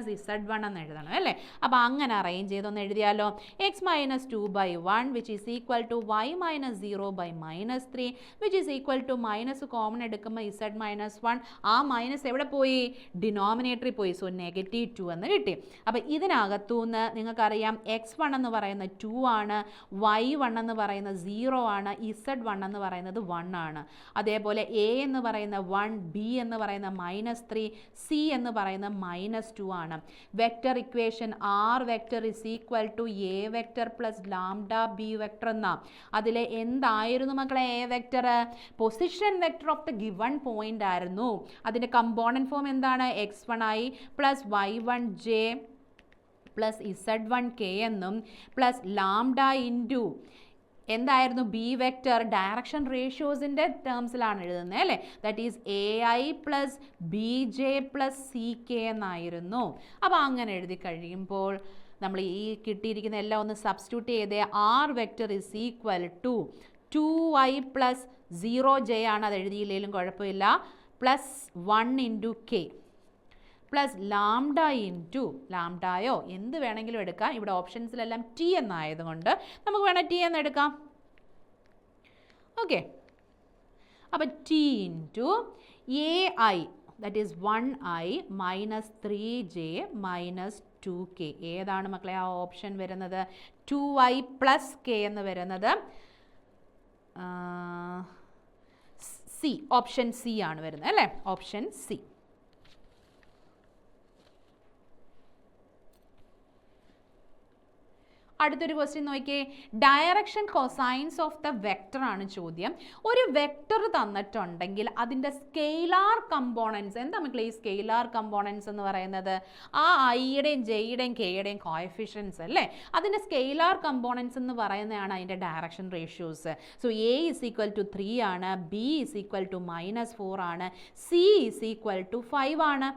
z1 എന്ന് എഴുതണം അല്ലേ. അപ്പോൾ അങ്ങനെ അറേഞ്ച് ചെയ്തൊന്ന് എഴുതിയാലോ, x-2/1 by 1 which is equal to y minus 0 by minus 3 which is equal to minus common എടുക്കുമ്പോൾ z minus 1 ആ മൈനസ് എവിടെ പോയി ഡിനോമിനേറ്ററിൽ പോയി സോ -2 എന്ന് കിട്ടി. അപ്പോൾ ഇതിനകത്തുനിന്ന് നിങ്ങൾക്കറിയാം x1 എന്ന് പറയുന്നത് 2 ആണ്, y1 എന്ന് പറയുന്നത് 0 ആണ്, z1 എന്ന് പറയുന്നത് 1 ആണ്. അതേപോലെ a എന്ന് പറയുന്ന 1, b എന്ന് പറയുന്ന -3, c എന്ന് പറയുന്ന -2 ആണ്. Vector equation r vector is equal to a vector plus lambda b vector എന്നാ. അതിലെ എന്തായിരുന്നു മക്കളെ a vector? Position vector of the given point ആയിരുന്നു. അതിൻ്റെ കമ്പോണൻറ്റ് ഫോം എന്താണ്? x1i plus y1j plus z1k എന്നും പ്ലസ് ലാംഡ ഇൻറ്റു എന്തായിരുന്നു? B vector direction റേഷ്യോസിൻ്റെ ടേംസിലാണ് എഴുതുന്നത് അല്ലേ? That is A I plus B J plus C K എന്നായിരുന്നു. അപ്പോൾ അങ്ങനെ എഴുതി കഴിയുമ്പോൾ നമ്മൾ ഈ കിട്ടിയിരിക്കുന്ന എല്ലാം ഒന്ന് സബ്സ്റ്റിറ്റ്യൂട്ട് ചെയ്തേ. R vector is equal to 2i plus 0j ആണ്, അത് എഴുതിയില്ലെങ്കിലും കുഴപ്പമില്ല, plus 1 into K plus lambda into ലാംഡയോ എന്ത് വേണമെങ്കിലും എടുക്കാം. ഇവിടെ ഓപ്ഷൻസിലെല്ലാം ടി എന്നായതുകൊണ്ട് നമുക്ക് വേണം ടി എന്ന് എടുക്കാം. ഓക്കെ, അപ്പോൾ T into A I that is 1i minus 3j minus 2k. ഏതാണ് മക്കളെ ആ ഓപ്ഷൻ വരുന്നത്? 2i പ്ലസ് കെ എന്ന് വരുന്നത് സി, ഓപ്ഷൻ സി ആണ് വരുന്നത് അല്ലേ? Option C. അടുത്തൊരു ക്വസ്റ്റ്യൻ നോക്കിയേ. Direction cosines of the vector ആണ് ചോദ്യം. ഒരു വെക്റ്റർ തന്നിട്ടുണ്ടെങ്കിൽ അതിൻ്റെ സ്കെയിലാർ കമ്പോണൻസ് എന്താ മക്കളെ? ഈ സ്കെയിലാർ കമ്പോണൻസ് എന്ന് പറയുന്നത് ആ ഐയുടെയും ജെയുടെയും കെയുടെയും കോഎഫിഷ്യൻസ് അല്ലേ? അതിൻ്റെ സ്കെയിലാർ കമ്പോണൻസ് എന്ന് പറയുന്നതാണ് അതിൻ്റെ direction ratios. So A is equal to 3 ആണ്, ബി ഇസ് ഈക്വൽ ടു -4 ആണ്, സി ഇസ് ഈക്വൽ ടു 5 ആണ്.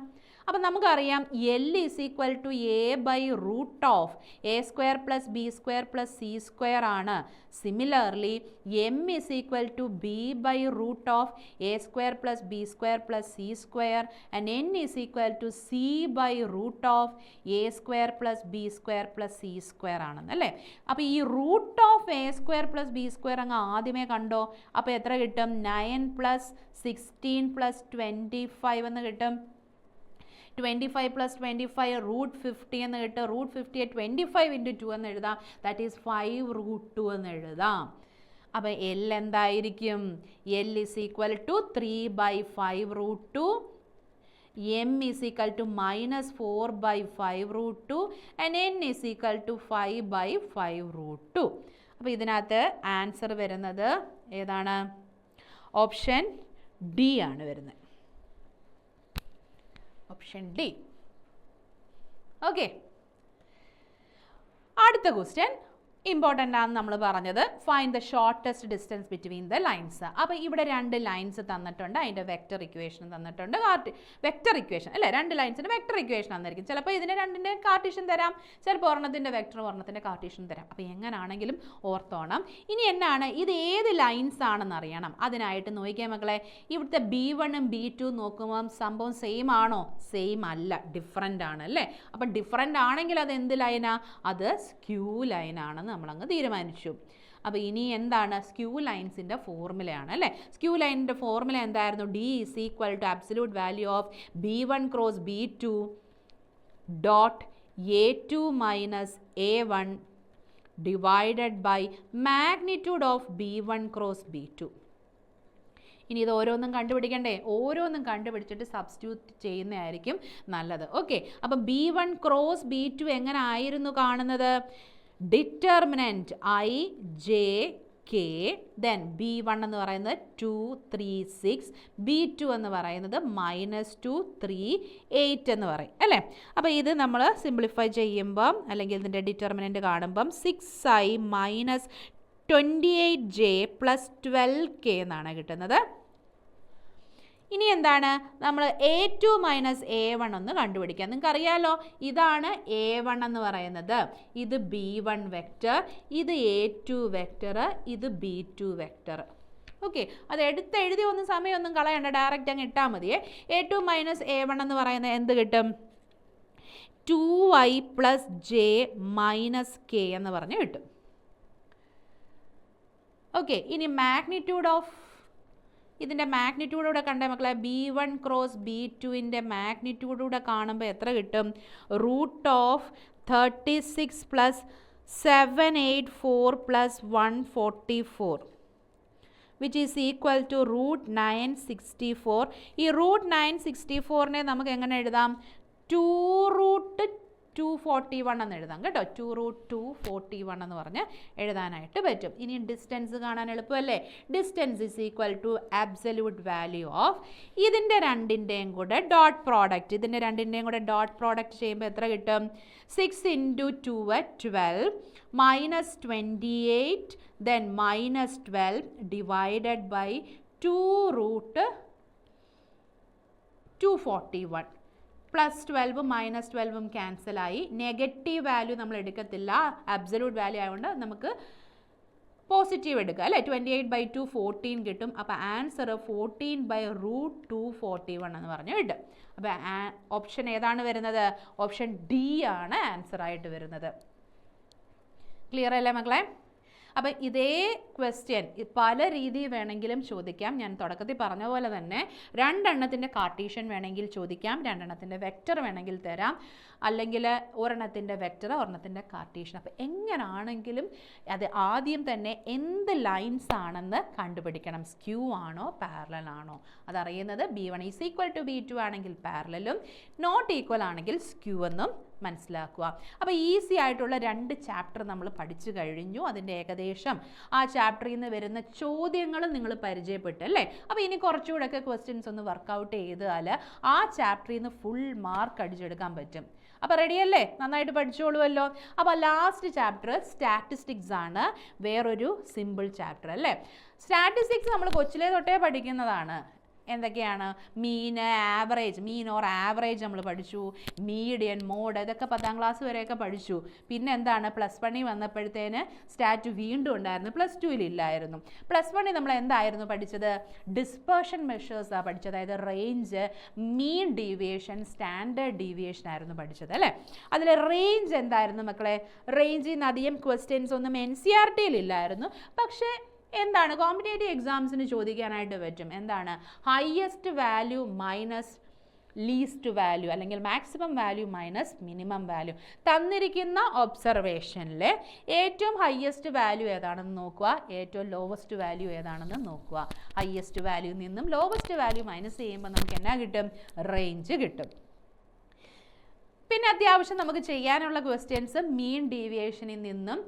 അപ്പം നമുക്കറിയാം L is equal to A by root of A square plus B square plus C square ആണ്. Similarly M is equal to B by root of A square plus B square plus C square and N is equal to C by root of A square plus B square plus C square ആണെന്നല്ലേ? അപ്പോൾ ഈ root of A square plus B square അങ്ങ് ആദ്യമേ കണ്ടോ? അപ്പോൾ എത്ര കിട്ടും? 9 plus 16 plus 25 എന്ന് കിട്ടും. 25 പ്ലസ് 25 റൂട്ട് 50 എന്ന് കിട്ടും. റൂട്ട് 50 25 ഇൻറ്റു 2 എന്ന് എഴുതാം. ദാറ്റ് ഈസ് 5 റൂട്ട് 2 എന്ന് എഴുതാം. അപ്പോൾ എൽ എന്തായിരിക്കും? L is equal to 3/5 root 2, M is equal to -4/5 root 2 and N is equal to 5/5 root 2. അപ്പോൾ ഇതിനകത്ത് ആൻസർ വരുന്നത് ഏതാണ്? ഓപ്ഷൻ ഡി ആണ് വരുന്നത്. Option D. ഓക്കെ, അടുത്ത ക്വസ്റ്റ്യൻ ഇമ്പോർട്ടൻ്റ് ആണെന്ന് നമ്മൾ പറഞ്ഞത്. Find the shortest distance between the lines. അപ്പോൾ ഇവിടെ 2 ലൈൻസ് തന്നിട്ടുണ്ട്, അതിൻ്റെ വെക്റ്റർ ഇക്വേഷൻ തന്നിട്ടുണ്ട്. വെക്റ്റർ ഇക്വേഷൻ അല്ലേ? 2 ലൈൻസിൻ്റെ വെക്റ്റർ ഇക്വേഷൻ തന്നിരിക്കും. ചിലപ്പോൾ ഇതിൻ്റെ 2ൻ്റെ കാർട്ടീഷ്യൻ തരാം, ചിലപ്പോൾ ഒരെണ്ണത്തിൻ്റെ വെക്റ്റർ ഒരെണ്ണത്തിൻ്റെ കാർട്ടീഷ്യൻ തരാം. അപ്പോൾ എങ്ങനെയാണെങ്കിലും ഓർത്തോണം. ഇനി എന്നാണ് ഇത് ഏത് ലൈൻസ് ആണെന്ന് അറിയണം. അതിനായിട്ട് നോക്കിയാൽ മക്കളെ, ഇവിടുത്തെ B1 ഉം B2 നോക്കുമ്പോൾ സംഭവം സെയിം ആണോ? സെയിം അല്ല, ഡിഫറൻ്റ് ആണ് അല്ലേ? അപ്പം ഡിഫറൻ്റ് ആണെങ്കിൽ അത് എന്ത് ലൈനാ? അത് സ്ക്യൂ ലൈനാണെന്ന് നമ്മളങ്ങ് തീരുമാനിച്ചു. അപ്പോൾ ഇനി എന്താണ്? സ്ക്യൂ ലൈൻസിൻ്റെ ഫോർമുലയാണ് അല്ലേ? സ്ക്യൂ ലൈനിൻ്റെ ഫോർമുല എന്തായിരുന്നു? D is equal to absolute value of B1 cross B2 dot A2 minus A1 divided by magnitude of B1 cross B2. ഇനി ഇത് ഓരോന്നും കണ്ടുപിടിക്കണ്ടേ? ഓരോന്നും കണ്ടുപിടിച്ചിട്ട് സബ്സ്റ്റിറ്റ്യൂട്ട് ചെയ്യുന്നതായിരിക്കും നല്ലത്. ഓക്കെ, അപ്പോൾ B1 ക്രോസ് B2 എങ്ങനെ ആയിരുന്നു കാണുന്നത്? Determinant I J K, then B1 എന്ന് പറയുന്നത് 2 3 6, B2 എന്ന് പറയുന്നത് -2 3 8 എന്ന് പറയും അല്ലേ? അപ്പോൾ ഇത് നമ്മൾ സിംപ്ലിഫൈ ചെയ്യുമ്പം അല്ലെങ്കിൽ ഇതിൻ്റെ ഡിറ്റർമിനൻറ്റ് കാണുമ്പം 6i minus 28j plus 12k എന്നാണ് കിട്ടുന്നത്. ഇനി എന്താണ്? നമ്മൾ A2 മൈനസ് A1 ഒന്ന് കണ്ടുപിടിക്കാം. നിങ്ങൾക്ക് അറിയാലോ, ഇതാണ് A1 എന്ന് പറയുന്നത്, ഇത് B1 വെക്റ്റർ, ഇത് A2 വെക്റ്റർ, ഇത് B2 വെക്റ്റർ. ഓക്കെ, അത് എഴുതി ഒന്നും സമയമൊന്നും കളയണ്ട, ഡയറക്റ്റ് അങ്ങ് ഇട്ടാൽ മതിയേ. A2 മൈനസ് A1 എന്ന് പറയുന്നത് എന്ത് കിട്ടും? 2i plus j minus k എന്ന് പറഞ്ഞ് കിട്ടും. ഓക്കെ, ഇനി മാഗ്നിറ്റ്യൂഡ് ഓഫ് ഇതിൻ്റെ മാഗ്നിറ്റ്യൂഡൂടെ കണ്ടേ മക്കളെ, B1 ക്രോസ് B2ൻ്റെ മാഗ്നിറ്റ്യൂഡൂടെ കാണുമ്പോൾ എത്ര കിട്ടും? √36 + 784 + 144 വിച്ച് ഈസ് ഈക്വൽ ടു √964. ഈ √964നെ നമുക്ക് എങ്ങനെ എഴുതാം? 2√241 എന്ന് എഴുതാം കേട്ടോ. 2√241 എന്ന് പറഞ്ഞ് എഴുതാനായിട്ട് പറ്റും. ഇനി ഡിസ്റ്റൻസ് കാണാൻ എളുപ്പമല്ലേ? Distance is equal to absolute value of ഇതിൻ്റെ രണ്ടിൻ്റെയും കൂടെ ഡോട്ട് പ്രോഡക്റ്റ്. ഇതിൻ്റെ രണ്ടിൻ്റെയും കൂടെ ഡോട്ട് പ്രോഡക്റ്റ് ചെയ്യുമ്പോൾ എത്ര കിട്ടും? 6 × 2 12 -28 then -12 divided by 2√241 +12 -12 ക്യാൻസൽ ആയി. നെഗറ്റീവ് വാല്യൂ നമ്മൾ എടുക്കത്തില്ല, അബ്സല്യൂട്ട് വാല്യൂ ആയതുകൊണ്ട് നമുക്ക് പോസിറ്റീവ് എടുക്കുക അല്ലേ. 28/2 14 കിട്ടും. അപ്പോൾ ആൻസർ 14/√241 എന്ന് പറഞ്ഞു കിട്ടും. അപ്പോൾ ഓപ്ഷൻ ഏതാണ് വരുന്നത്? ഓപ്ഷൻ ഡി ആണ് ആൻസർ ആയിട്ട് വരുന്നത്. ക്ലിയർ അല്ലേ മക്കളെ? അപ്പോൾ ഇതേ ക്വസ്റ്റ്യൻ പല രീതിയിൽ വേണമെങ്കിലും ചോദിക്കാം. ഞാൻ തുടക്കത്തിൽ പറഞ്ഞ പോലെ തന്നെ രണ്ടെണ്ണത്തിൻ്റെ കാർട്ടീഷ്യൻ വേണമെങ്കിൽ ചോദിക്കാം, രണ്ടെണ്ണത്തിൻ്റെ വെക്റ്റർ വേണമെങ്കിൽ തരാം, അല്ലെങ്കിൽ ഒരെണ്ണത്തിൻ്റെ വെക്റ്റർ ഒരെണ്ണത്തിൻ്റെ കാർട്ടീഷ്യൻ. അപ്പോൾ എങ്ങനെയാണെങ്കിലും അത് ആദ്യം തന്നെ എന്ത് ലൈൻസ് ആണെന്ന് കണ്ടുപിടിക്കണം. സ്ക്യൂ ആണോ പാരലൽ ആണോ അതറിയുന്നത്. B1 = B2 ആണെങ്കിൽ പാരലലും, നോട്ട് ഈക്വൽ ആണെങ്കിൽ സ്ക്യൂ എന്നും മനസ്സിലാക്കുക. അപ്പോൾ ഈസി ആയിട്ടുള്ള 2 ചാപ്റ്റർ നമ്മൾ പഠിച്ചു കഴിഞ്ഞു. അതിൻ്റെ ഏകദേശം ആ ചാപ്റ്ററിൽ നിന്ന് വരുന്ന ചോദ്യങ്ങളും നിങ്ങൾ പരിചയപ്പെട്ടു അല്ലേ. അപ്പോൾ ഇനി കുറച്ചുകൂടെയൊക്കെ ക്വസ്റ്റ്യൻസ് ഒന്ന് വർക്കൗട്ട് ചെയ്താൽ ആ ചാപ്റ്ററിൽ നിന്ന് ഫുൾ മാർക്ക് അടിച്ചെടുക്കാൻ പറ്റും. അപ്പോൾ റെഡിയല്ലേ? നന്നായിട്ട് പഠിച്ചോളുമല്ലോ. അപ്പോൾ ലാസ്റ്റ് ചാപ്റ്റർ സ്റ്റാറ്റിസ്റ്റിക്സ് ആണ്, വേറൊരു സിമ്പിൾ ചാപ്റ്റർ അല്ലേ. സ്റ്റാറ്റിസ്റ്റിക്സ് നമ്മൾ കൊച്ചിലേ തൊട്ടേ പഠിക്കുന്നതാണ്. എന്തൊക്കെയാണ്? മീൻ, ആവറേജ്, മീൻ ഓർ ആവറേജ് നമ്മൾ പഠിച്ചു, മീഡിയൻ, മോഡ്, ഇതൊക്കെ 10ാം ക്ലാസ് വരെയൊക്കെ പഠിച്ചു. പിന്നെ എന്താണ്? +1 വന്നപ്പോഴത്തേന് സ്റ്റാറ്റ് വീണ്ടും ഉണ്ടായിരുന്നു, +2 ഇല്ലായിരുന്നു. +1 നമ്മൾ എന്തായിരുന്നു പഠിച്ചത്? ഡിസ്പേർഷൻ മെഷേഴ്സാണ് പഠിച്ചത്. അതായത് range, mean deviation, standard deviation ആയിരുന്നു പഠിച്ചത് അല്ലേ. അതിൽ റേഞ്ച് എന്തായിരുന്നു മക്കളെ? റേഞ്ചിൽ നിന്ന് അധികം ക്വസ്റ്റ്യൻസ് ഒന്നും NCERT-യിൽ ഇല്ലായിരുന്നു. പക്ഷേ എന്താണ്? കോമ്പറ്റേറ്റീവ് എക്സാംസിന് ചോദിക്കാനായിട്ട് പറ്റും. എന്താണ്? Highest value minus least value, അല്ലെങ്കിൽ maximum value minus minimum value. തന്നിരിക്കുന്ന ഒബ്സർവേഷനിൽ ഏറ്റവും ഹയസ്റ്റ് വാല്യൂ ഏതാണെന്ന് നോക്കുക, ഏറ്റവും ലോവസ്റ്റ് വാല്യൂ ഏതാണെന്ന് നോക്കുക. ഹയസ്റ്റ് വാല്യൂ നിന്നും ലോവസ്റ്റ് വാല്യൂ മൈനസ് ചെയ്യുമ്പോൾ നമുക്ക് എന്നാ കിട്ടും? റേഞ്ച് കിട്ടും. പിന്നെ അത്യാവശ്യം നമുക്ക് ചെയ്യാനുള്ള ക്വസ്റ്റ്യൻസ് മീൻ ഡീവിയേഷനിൽ നിന്നും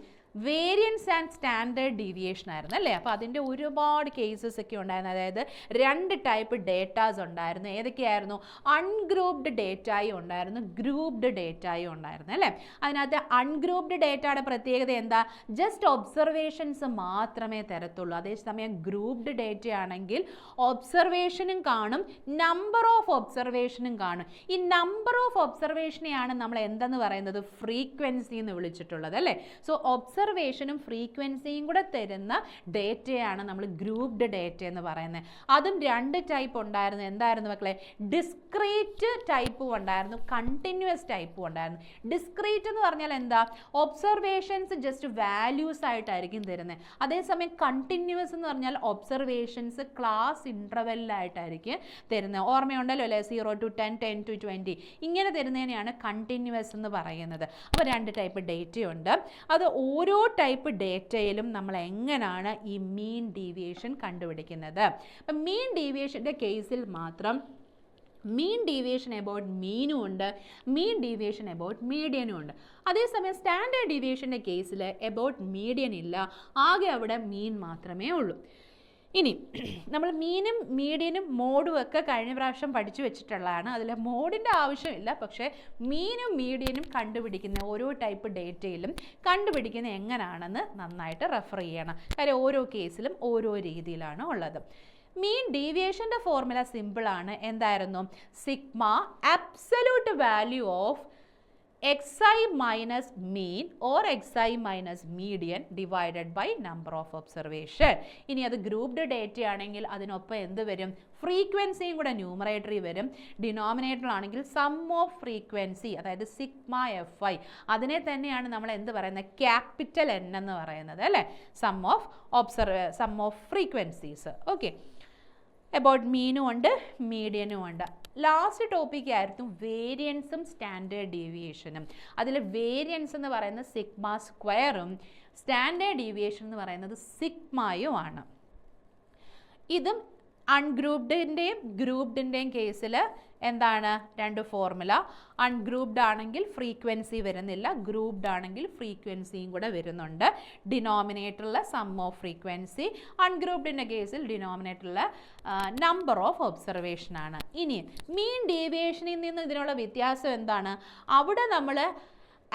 വേരിയൻസ് ആൻഡ് സ്റ്റാൻഡേർഡ് ഡീവിയേഷൻ ആയിരുന്നു അല്ലേ. അപ്പോൾ അതിൻ്റെ ഒരുപാട് കേസസ് ഒക്കെ ഉണ്ടായിരുന്നു. അതായത് 2 ടൈപ്പ് ഡേറ്റാസ് ഉണ്ടായിരുന്നു. ഏതൊക്കെയായിരുന്നു? അൺഗ്രൂപ്ഡ് ഡേറ്റായും ഉണ്ടായിരുന്നു, ഗ്രൂപ്ഡ് ഡേറ്റായും ഉണ്ടായിരുന്നു അല്ലേ. അതിനകത്ത് അൺഗ്രൂപ്ഡ് ഡേറ്റയുടെ പ്രത്യേകത എന്താ? ജസ്റ്റ് ഒബ്സർവേഷൻസ് മാത്രമേ തരത്തുള്ളൂ. അതേസമയം ഗ്രൂപ്ഡ് ഡേറ്റ ആണെങ്കിൽ ഒബ്സർവേഷനും കാണും, നമ്പർ ഓഫ് ഒബ്സർവേഷനും കാണും. ഈ നമ്പർ ഓഫ് ഒബ്സർവേഷനെയാണ് നമ്മൾ എന്തെന്ന് പറയുന്നത്? ഫ്രീക്വൻസി എന്ന് വിളിച്ചിട്ടുള്ളത് അല്ലേ. സോ ഒബ്സർവേഷനും ഫ്രീക്വൻസിയും കൂടെ തരുന്ന ഡേറ്റയാണ് നമ്മൾ ഗ്രൂപ്ഡ് ഡേറ്റ എന്ന് പറയുന്നത്. അതും 2 ടൈപ്പ് ഉണ്ടായിരുന്നു. എന്തായിരുന്നു മക്കളെ? ഡിസ്ക്രീറ്റ് ടൈപ്പും ഉണ്ടായിരുന്നു, കണ്ടിന്യൂസ് ടൈപ്പും ഉണ്ടായിരുന്നു. ഡിസ്ക്രീറ്റ് എന്ന് പറഞ്ഞാൽ എന്താ? ഒബ്സർവേഷൻസ് ജസ്റ്റ് വാല്യൂസ് ആയിട്ടായിരിക്കും തരുന്നത്. അതേസമയം കണ്ടിന്യൂസ് എന്ന് പറഞ്ഞാൽ ഒബ്സർവേഷൻസ് ക്ലാസ് ഇൻ്റർവെല്ലായിട്ടായിരിക്കും തരുന്നത്. ഓർമ്മയുണ്ടല്ലോ അല്ലേ? 0 to 10, 10 to 20 ഇങ്ങനെ തരുന്നതിനെയാണ് കണ്ടിന്യൂസ് എന്ന് പറയുന്നത്. അപ്പോൾ 2 ടൈപ്പ് ഡേറ്റയുണ്ട്. അത് ഓരോ ടൈപ്പ് ഡേറ്റയിലും നമ്മൾ എങ്ങനെയാണ് ഈ മീൻ ഡീവിയേഷൻ കണ്ടുപിടിക്കുന്നത്? അപ്പം മീൻ ഡീവിയേഷൻ്റെ കേസിൽ മാത്രം മീൻ ഡീവിയേഷൻ എബൌട്ട് മീനും ഉണ്ട്, മീൻ ഡീവിയേഷൻ എബൌട്ട് മീഡിയനും ഉണ്ട്. അതേസമയം സ്റ്റാൻഡേർഡ് ഡീവിയേഷൻ്റെ കേസിൽ എബൌട്ട് മീഡിയൻ ഇല്ല, ആകെ അവിടെ മീൻ മാത്രമേ ഉള്ളൂ. ഇനി നമ്മൾ മീനും മീഡിയനും മോഡും ഒക്കെ കഴിഞ്ഞ പ്രാവശ്യം പഠിച്ചു വെച്ചിട്ടുള്ളതാണ്. അതിൽ മോഡിൻ്റെ ആവശ്യമില്ല, പക്ഷേ മീനും മീഡിയനും കണ്ടുപിടിക്കുന്ന ഓരോ ടൈപ്പ് ഡേറ്റയിലും കണ്ടുപിടിക്കുന്ന എങ്ങനെയാണെന്ന് നന്നായിട്ട് റെഫർ ചെയ്യണം. കാര്യം ഓരോ കേസിലും ഓരോ രീതിയിലാണ് ഉള്ളത്. മീൻ ഡീവിയേഷൻ്റെ ഫോർമുല സിമ്പിളാണ്. എന്തായിരുന്നു? Sigma absolute value of xi minus mean or xi minus median divided by number of observation. ഇനി അത് ഗ്രൂപ്പ്ഡ് ഡേറ്റ ആണെങ്കിൽ അതിനൊപ്പം എന്ത് വരും? ഫ്രീക്വൻസിയും കൂടെ ന്യൂമറേറ്ററി വരും. ഡിനോമിനേറ്റർ ആണെങ്കിൽ സം ഓഫ് ഫ്രീക്വൻസി, അതായത് സിഗ്മ എഫ് ഐ. അതിനെ തന്നെയാണ് നമ്മൾ എന്ത് പറയുന്നത്? ക്യാപിറ്റൽ എൻ എന്ന് പറയുന്നത് അല്ലേ? Sum of frequencies. Okay, about മീനും ഉണ്ട് മീഡിയനും ഉണ്ട്. ലാസ്റ്റ് ടോപ്പിക് ആയിരുന്നു വേരിയൻസും സ്റ്റാൻഡേർഡ് ഡീവിയേഷനും. അതിൽ വേരിയൻസ് എന്ന് പറയുന്നത് സിഗ്മ സ്ക്വയറും സ്റ്റാൻഡേർഡ് ഡീവിയേഷൻ എന്ന് പറയുന്നത് സിഗ്മയും ആണ്. ഇതും അൺഗ്രൂപ്ഡിൻ്റെയും ഗ്രൂപ്ഡിൻ്റെയും കേസിൽ എന്താണ്? രണ്ട് ഫോർമുല. അൺഗ്രൂപ്ഡ് ആണെങ്കിൽ ഫ്രീക്വൻസി വരുന്നില്ല, ഗ്രൂപ്ഡ് ആണെങ്കിൽ ഫ്രീക്വൻസിയും കൂടെ വരുന്നുണ്ട്. ഡിനോമിനേറ്ററിൽ സം ഓഫ് ഫ്രീക്വൻസി, അൺഗ്രൂപ്ഡിൻ്റെ കേസിൽ ഡിനോമിനേറ്ററിൽ നമ്പർ ഓഫ് ഒബ്സർവേഷൻ ആണ്. ഇനി മീൻ ഡീവിയേഷനിൽ നിന്ന് ഇതിനുള്ള വ്യത്യാസം എന്താണ്? അവിടെ നമ്മൾ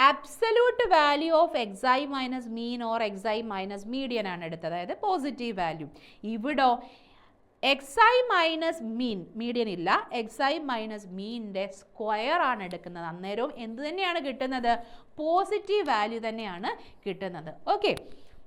absolute value of xi minus mean or xi minus median ആണ് എടുത്തത്, അതായത് പോസിറ്റീവ് വാല്യൂ. ഇവിടോ xi മൈനസ് മീൻ, മീഡിയൻ ഇല്ല, xi മൈനസ് മീനിൻ്റെ സ്ക്വയർ ആണ് എടുക്കുന്നത്. അന്നേരവും എന്ത് തന്നെയാണ് കിട്ടുന്നത്? പോസിറ്റീവ് വാല്യൂ തന്നെയാണ് കിട്ടുന്നത്. ഓക്കെ,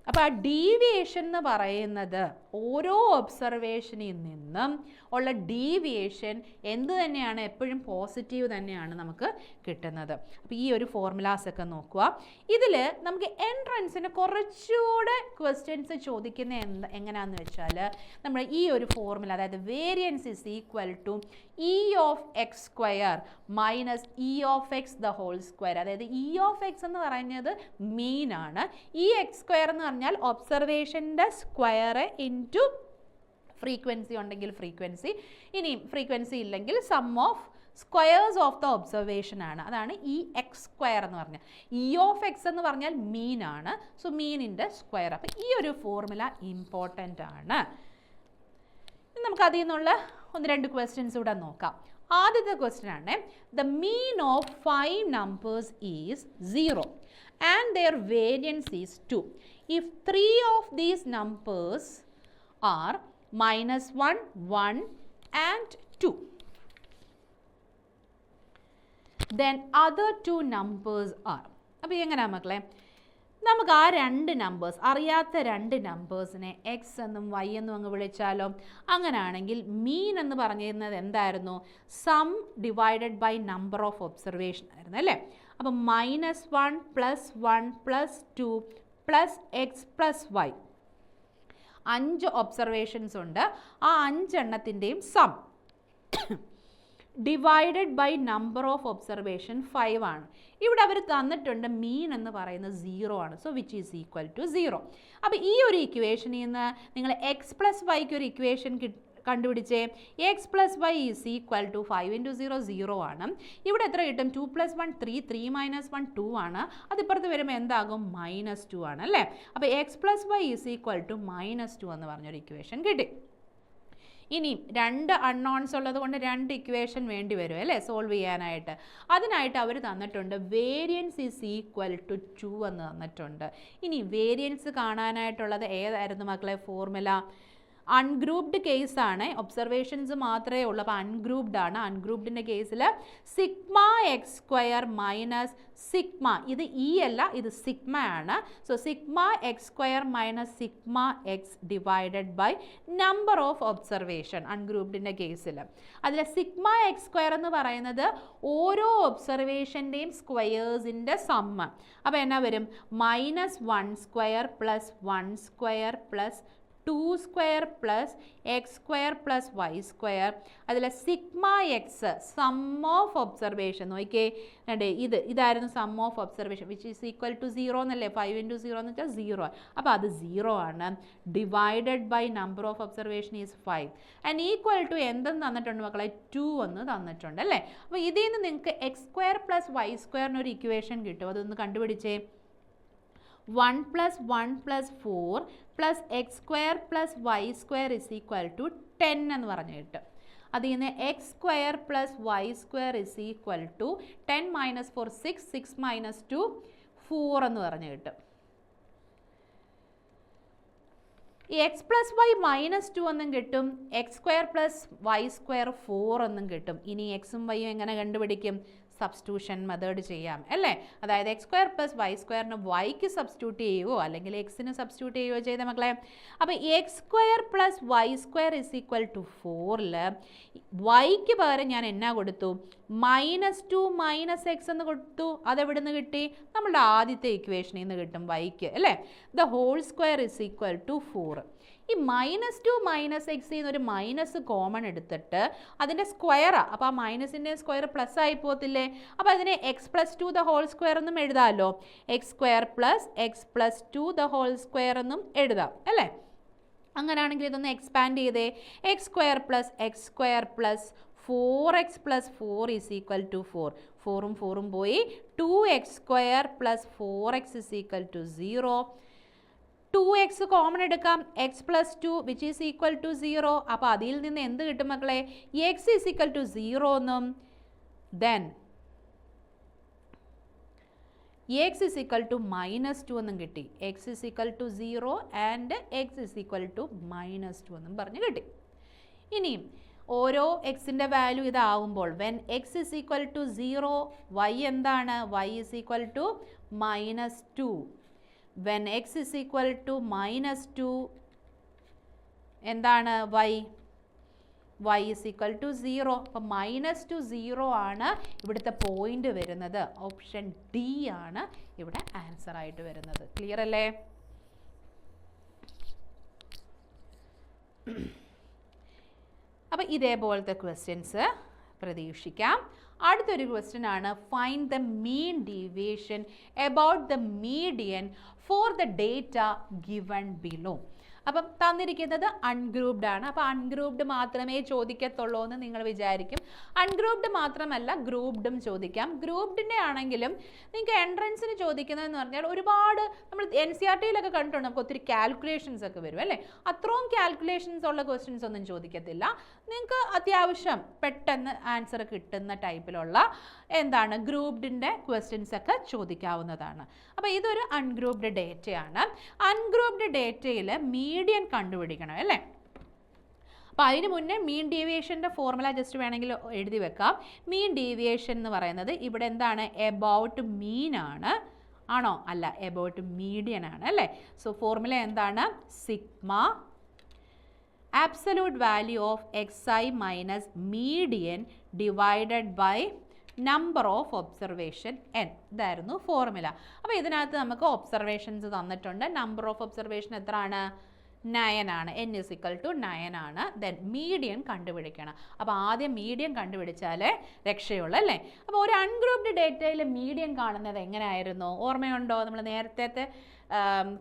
അപ്പോൾ ആ ഡീവിയേഷൻ എന്ന് പറയുന്നത് ഓരോ ഒബ്സർവേഷനിൽ നിന്നും ഉള്ള ഡീവിയേഷൻ എന്ത് തന്നെയാണ്? എപ്പോഴും പോസിറ്റീവ് തന്നെയാണ് നമുക്ക് കിട്ടുന്നത്. അപ്പോൾ ഈ ഒരു ഫോർമുലാസ് ഒക്കെ നോക്കുക. ഇതിൽ നമുക്ക് എൻട്രൻസിന് കുറച്ചുകൂടെ ക്വസ്റ്റ്യൻസ് ചോദിക്കുന്ന എങ്ങനെയാണെന്ന് വെച്ചാൽ നമ്മൾ ഈ ഒരു ഫോർമുല, അതായത് variance is equal to E of X square minus E of X the whole square. അതായത് ഇ ഓഫ് എക്സ് എന്ന് പറയുന്നത് മീൻ ആണ്. ഈ എക്സ് സ്ക്വയർ എന്ന് പറഞ്ഞാൽ ഒബ്സർവേഷൻ്റെ സ്ക്വയർ ഇൻറ്റു ഫ്രീക്വൻസി ഉണ്ടെങ്കിൽ ഫ്രീക്വൻസി, ഇനി ഫ്രീക്വൻസി ഇല്ലെങ്കിൽ sum of squares of the observation ആണ്. അതാണ് ഈ എക്സ് സ്ക്വയർ എന്ന് പറഞ്ഞാൽ. ഇ ഓഫ് എക്സ് എന്ന് പറഞ്ഞാൽ മീൻ ആണ്, സോ മീനിൻ്റെ സ്ക്വയർ. അപ്പോൾ ഈ ഒരു ഫോർമുല ഇമ്പോർട്ടൻ്റ് ആണ്. നമുക്ക് അതിൽ നിന്നുള്ള ഒന്ന് രണ്ട് ക്വസ്റ്റ്യൻസ് കൂടെ നോക്കാം. ആദ്യത്തെ ക്വസ്റ്റ്യൻ ആണ്, the mean of 5 numbers is 0 and their variance is 2. If 3 of these numbers are -1, 1 and 2, then other 2 numbers are. അപ്പോൾ എങ്ങനെയാണ് മക്കളെ? നമുക്ക് ആ രണ്ട് നമ്പേഴ്സ്, അറിയാത്ത രണ്ട് നമ്പേഴ്സിനെ എക്സ് എന്നും വൈ എന്നും അങ്ങ് വിളിച്ചാലോ? അങ്ങനെയാണെങ്കിൽ മീൻ എന്ന് പറഞ്ഞിരുന്നത് എന്തായിരുന്നു? Sum divided by number of observation ആയിരുന്നു അല്ലേ? അപ്പം -1 + 1 + 2 + x + y, 5 ഒബ്സർവേഷൻസ് ഉണ്ട്. ആ 5 എണ്ണത്തിൻ്റെയും sum divided by number of observation 5 ആണ്. ഇവിടെ അവർ തന്നിട്ടുണ്ട് മീൻ എന്ന് പറയുന്നത് 0 ആണ്. So which is equal to 0. അപ്പോൾ ഈ ഒരു ഇക്വേഷനിൽ നിന്ന് നിങ്ങൾ x + yക്ക് ഒരു ഇക്വേഷൻ കണ്ടുപിടിച്ചേ. x + y is equal to 5 × 0 0 ആണ്. ഇവിടെ എത്ര കിട്ടും? 2 + 1 3, 3 - 1 2 ആണ്. അതിപ്പുറത്ത് വരുമ്പോൾ എന്താകും? -2 ആണ് അല്ലേ? അപ്പോൾ x + y is equal to -2 എന്ന് പറഞ്ഞൊരു ഇക്വേഷൻ കിട്ടി. ഇനി രണ്ട് അൺനോൺസ് ഉള്ളത് കൊണ്ട് രണ്ട് ഇക്വേഷൻ വേണ്ടി വരും അല്ലേ സോൾവ് ചെയ്യാനായിട്ട്. അതിനായിട്ട് അവർ തന്നിട്ടുണ്ട് വേരിയൻസ് ഈസ് ഈക്വൽ ടു 2 എന്ന് തന്നിട്ടുണ്ട്. ഇനി വേരിയൻസ് കാണാനായിട്ടുള്ളത് ഏതായിരുന്നു മക്കളെ ഫോർമുല? അൺഗ്രൂപ്ഡ് കേസാണ്, ഒബ്സർവേഷൻസ് മാത്രമേ ഉള്ളൂ. അപ്പോൾ അൺഗ്രൂപ്ഡ് ആണ്. അൺഗ്രൂപ്ഡിൻ്റെ കേസിൽ sigma X square minus sigma, ഇത് ഇ അല്ല, ഇത് സിഗ്മ ആണ്. So sigma X square minus sigma X divided by number of observation ungrouped കേസിൽ. അതിൽ സിഗ്മ എക്സ് സ്ക്വയർ എന്ന് പറയുന്നത് ഓരോ ഒബ്സർവേഷൻ്റെയും സ്ക്വയേഴ്സിൻ്റെ സമ്മ്. അപ്പോൾ എന്നാ വരും? -1 square + 1 square + 2 square + x square + y square. അതിൽ sigma X sum of observation നോക്കിയേ, അതെ ഇതായിരുന്നു sum of observation which is equal to 0 എന്നല്ലേ? 5 × 0 എന്ന് വെച്ചാൽ 0. അപ്പോൾ അത് 0 ആണ്. Divided by number of observation is 5 and equal to എന്തെന്ന് തന്നിട്ടുണ്ട് മക്കളെ? 2 എന്ന് തന്നിട്ടുണ്ട് അല്ലേ? അപ്പോൾ ഇതിൽ നിന്ന് നിങ്ങൾക്ക് x സ്ക്വയർ + y സ്ക്വയറിനൊരു ഇക്വേഷൻ കിട്ടും. അതൊന്ന് കണ്ടുപിടിച്ചേ. 1 + 1 + 4 + x square + y square is equal to 10 എന്ന് പറഞ്ഞു കിട്ടും. അതിൽ നിന്ന് x square + y square is equal to 10 - 4 6, 6 - 2 4 എന്ന് പറഞ്ഞു കിട്ടും. ഈ x + y -2 എന്നും കിട്ടും, x സ്ക്വയർ + y സ്ക്വയർ 4 എന്നും കിട്ടും. ഇനി എക്സും വൈയും എങ്ങനെ കണ്ടുപിടിക്കും? സബ്സ്റ്റിറ്റ്യൂഷൻ മെത്തേഡ് ചെയ്യാം അല്ലേ? അതായത് എക്സ് സ്ക്വയർ പ്ലസ് വൈ സ്ക്വയറിന് വൈക്ക് സബ്സ്റ്റിറ്റ്യൂട്ട് ചെയ്യുകയോ അല്ലെങ്കിൽ എക്സിന് സബ്സ്റ്റിറ്റ്യൂട്ട് ചെയ്യുകയോ ചെയ്ത മക്കളെ. അപ്പോൾ x square plus y square is equal to 4 വൈക്ക് പകരം ഞാൻ എന്നാ കൊടുത്തു? -2 - x എന്ന് കൊടുത്തു. അതെവിടെ നിന്ന് കിട്ടി? നമ്മുടെ ആദ്യത്തെ ഇക്വേഷനിൽ നിന്ന് കിട്ടും വൈക്ക് അല്ലേ? The whole square is equal to 4. ഈ -2 - x എന്നൊരു മൈനസ് കോമൺ എടുത്തിട്ട് അതിൻ്റെ സ്ക്വയറാണ്. അപ്പോൾ ആ മൈനസിൻ്റെ സ്ക്വയർ പ്ലസ് ആയി പോകത്തില്ലേ? അപ്പോൾ അതിനെ x+2 ദ ഹോൾ സ്ക്വയർ എന്നും എഴുതാമല്ലോ. x² + x+2 the whole square എന്നും എഴുതാം അല്ലേ? അങ്ങനെയാണെങ്കിൽ ഇതൊന്ന് എക്സ്പാൻഡ് ചെയ്തേ. x² + x² + 4x + 4 is equal to 4. 4ഉം 4ഉം പോയി. 2x² + 4x is equal to 0. 2x common എടുക്കാം. x+2 which is equal to 0. അപ്പോൾ അതിൽ നിന്ന് എന്ത് കിട്ടും മക്കളെ? x is equal to 0 എന്നും then x is equal to -2 എന്നും കിട്ടി. x is equal to 0 and x is equal to -2 എന്നും പറഞ്ഞ് കിട്ടി. ഇനിയും ഓരോ എക്സിൻ്റെ value ഇതാവുമ്പോൾ when x is equal to 0 y എന്താണ്? y is equal to -2. when x is equal to -2 എന്താണ്? y is equal to 0. അപ്പോൾ -2 0 ആണ് ഇവിടുത്തെ പോയിന്റ് വരുന്നത്. ഓപ്ഷൻ ഡി ആണ് ഇവിടെ ആൻസർ ആയിട്ട് വരുന്നത്. ക്ലിയർ അല്ലേ? അപ്പോൾ ഇതേപോലത്തെ ക്വസ്റ്റ്യൻസ് പ്രതീക്ഷിക്കാം. അടുത്തൊരു ക്വസ്റ്റ്യൻ ആണ് find the mean deviation about the median for the data given below. അപ്പം തന്നിരിക്കുന്നത് അൺഗ്രൂപ്ഡ് ആണ്. അപ്പോൾ അൺഗ്രൂപ്ഡ് മാത്രമേ ചോദിക്കത്തുള്ളൂ എന്ന് നിങ്ങൾ വിചാരിക്കും. അൺഗ്രൂപ്ഡ് മാത്രമല്ല ഗ്രൂപ്ഡും ചോദിക്കാം. ഗ്രൂപ്ഡിൻ്റെ ആണെങ്കിലും നിങ്ങൾക്ക് എൻട്രൻസിന് ചോദിക്കുന്നതെന്ന് പറഞ്ഞാൽ ഒരുപാട് നമ്മൾ NCERT-യിലൊക്കെ കണ്ടിട്ടുണ്ട്. നമുക്ക് ഒത്തിരി കാൽക്കുലേഷൻസ് ഒക്കെ വരും അല്ലേ? അത്രയും കാൽക്കുലേഷൻസ് ഉള്ള ക്വസ്റ്റ്യൻസ് ഒന്നും ചോദിക്കത്തില്ല. നിങ്ങൾക്ക് അത്യാവശ്യം പെട്ടെന്ന് ആൻസർ കിട്ടുന്ന ടൈപ്പിലുള്ള എന്താണ് ഗ്രൂപ്ഡിൻ്റെ ക്വസ്റ്റ്യൻസ് ഒക്കെ ചോദിക്കാവുന്നതാണ്. അപ്പോൾ ഇതൊരു അൺഗ്രൂപ്ഡ് ഡേറ്റയാണ്. അൺഗ്രൂപ്ഡ് ഡേറ്റയിൽ മീഡിയൻ കണ്ടുപിടിക്കണം അല്ലേ? അപ്പോൾ അതിന് മുന്നേ മീൻ ഡീവിയേഷൻ്റെ ഫോർമുല ജസ്റ്റ് വേണമെങ്കിൽ എഴുതി വെക്കാം. മീൻ ഡീവിയേഷൻ എന്ന് പറയുന്നത് ഇവിടെ എന്താണ്? എബൌട്ട് മീൻ ആണ്. ആണോ? അല്ല, എബൌട്ട് മീഡിയൻ ആണ് അല്ലേ? സോ ഫോർമുല എന്താണ്? Sigma absolute value of xi minus median divided by number of observation n. ഇതായിരുന്നു ഫോർമുല. അപ്പോൾ ഇതിനകത്ത് നമുക്ക് ഒബ്സർവേഷൻസ് തന്നിട്ടുണ്ട്. നമ്പർ ഓഫ് ഒബ്സർവേഷൻ എത്രയാണ്? 9 ആണ്. n is equal to 9 ആണ്. ദെൻ മീഡിയൻ കണ്ടുപിടിക്കണം. അപ്പോൾ ആദ്യം മീഡിയൻ കണ്ടുപിടിച്ചാലേ രക്ഷയുള്ളൂ അല്ലേ? അപ്പോൾ ഒരു അൺഗ്രൂപ്ഡ് ഡേറ്റയിൽ മീഡിയൻ കാണുന്നത് എങ്ങനെയായിരുന്നു? ഓർമ്മയുണ്ടോ? നമ്മൾ നേരത്തെ